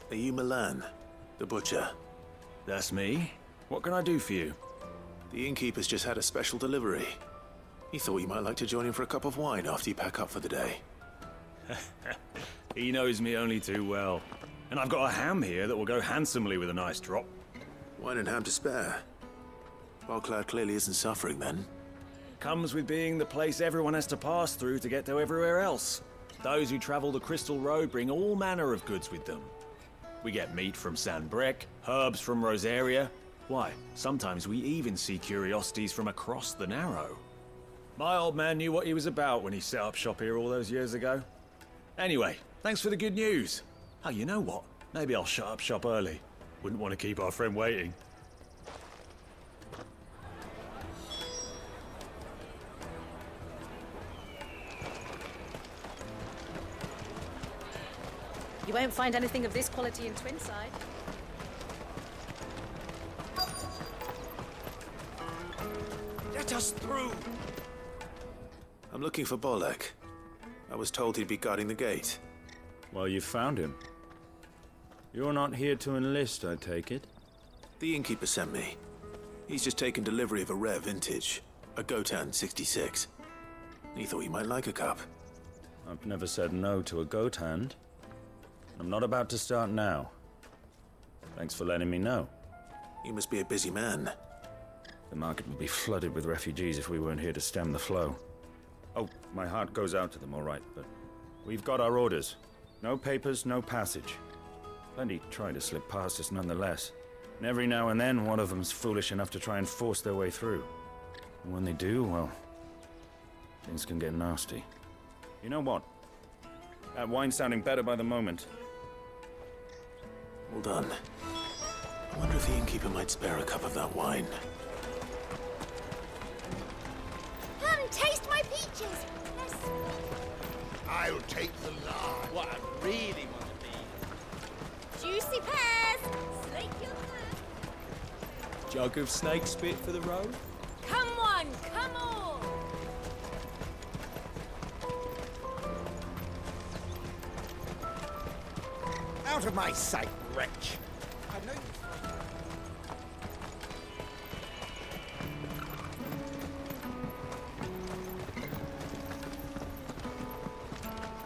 Are you Milan, the butcher? That's me. What can I do for you? The innkeeper's just had a special delivery. He thought you might like to join him for a cup of wine after you pack up for the day. He knows me only too well. And I've got a ham here that will go handsomely with a nice drop. Wine and ham to spare. Bocklad clearly isn't suffering then. Comes with being the place everyone has to pass through to get to everywhere else. Those who travel the Crystal Road bring all manner of goods with them. We get meat from San Brec, herbs from Rosaria. Why, sometimes we even see curiosities from across the Narrow. My old man knew what he was about when he set up shop here all those years ago. Anyway, thanks for the good news. Oh, you know what? Maybe I'll shut up shop early. Wouldn't want to keep our friend waiting. You won't find anything of this quality in Twinside. Let us through! I'm looking for Bolek. I was told he'd be guarding the gate. Well, you found him. You're not here to enlist, I take it? The innkeeper sent me. He's just taken delivery of a rare vintage, a Gotan 66. He thought you might like a cup. I've never said no to a goat hand. I'm not about to start now. Thanks for letting me know. You must be a busy man. The market would be flooded with refugees if we weren't here to stem the flow. Oh, my heart goes out to them, all right, but we've got our orders. No papers, no passage. Plenty try to slip past us nonetheless. And every now and then, one of them's foolish enough to try and force their way through. And when they do, well, things can get nasty. You know what? That wine's sounding better by the moment. Well done. I wonder if the innkeeper might spare a cup of that wine. Come, taste my peaches! Yes. I'll take the lard. What I really want to be. Juicy pears! Slake your thirst. Jug of snake spit for the road? Come on, come on! Out of my sight, wretch! I know you.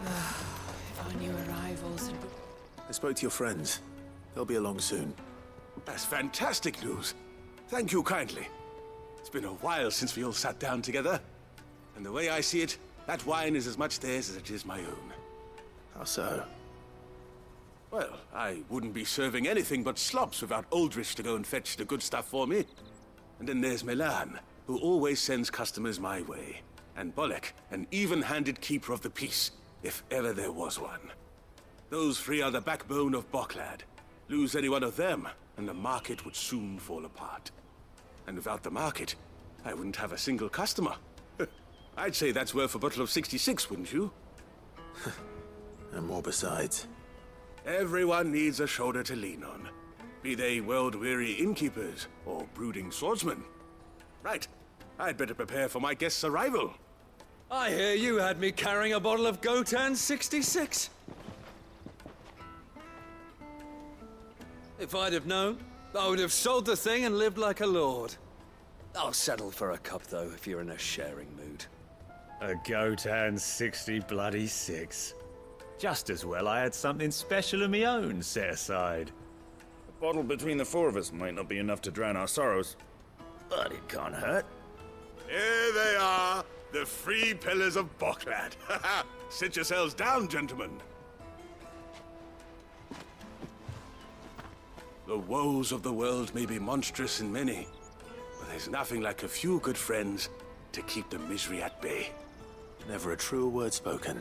If our new arrivals had... I spoke to your friends. They'll be along soon. That's fantastic news. Thank you kindly. It's been a while since we all sat down together. And the way I see it, that wine is as much theirs as it is my own. How so? Well, I wouldn't be serving anything but slops without Aldrich to go and fetch the good stuff for me. And then there's Milan, who always sends customers my way. And Bolek, an even-handed keeper of the peace, if ever there was one. Those three are the backbone of Boklad. Lose any one of them, and the market would soon fall apart. And without the market, I wouldn't have a single customer. I'd say that's worth a bottle of 66, wouldn't you? And more besides. Everyone needs a shoulder to lean on. Be they world-weary innkeepers or brooding swordsmen. Right. I'd better prepare for my guest's arrival. I hear you had me carrying a bottle of Gotan 66. If I'd have known, I would have sold the thing and lived like a lord. I'll settle for a cup, though, if you're in a sharing mood. A Gotan 66. Just as well I had something special of my own set aside. A bottle between the four of us might not be enough to drown our sorrows, but it can't hurt. Here they are, the three pillars of Boklad. Sit yourselves down, gentlemen. The woes of the world may be monstrous in many, but there's nothing like a few good friends to keep the misery at bay. Never a truer word spoken.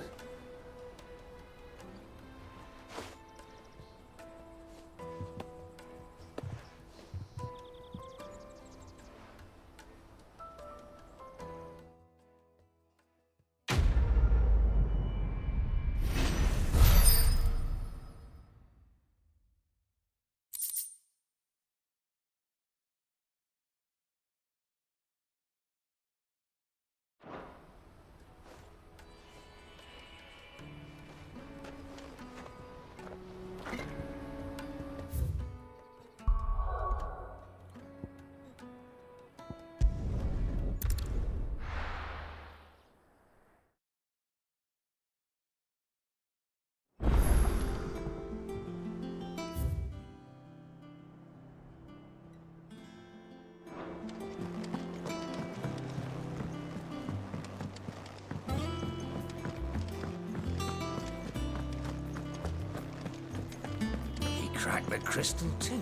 Crack the crystal too.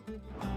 Bye.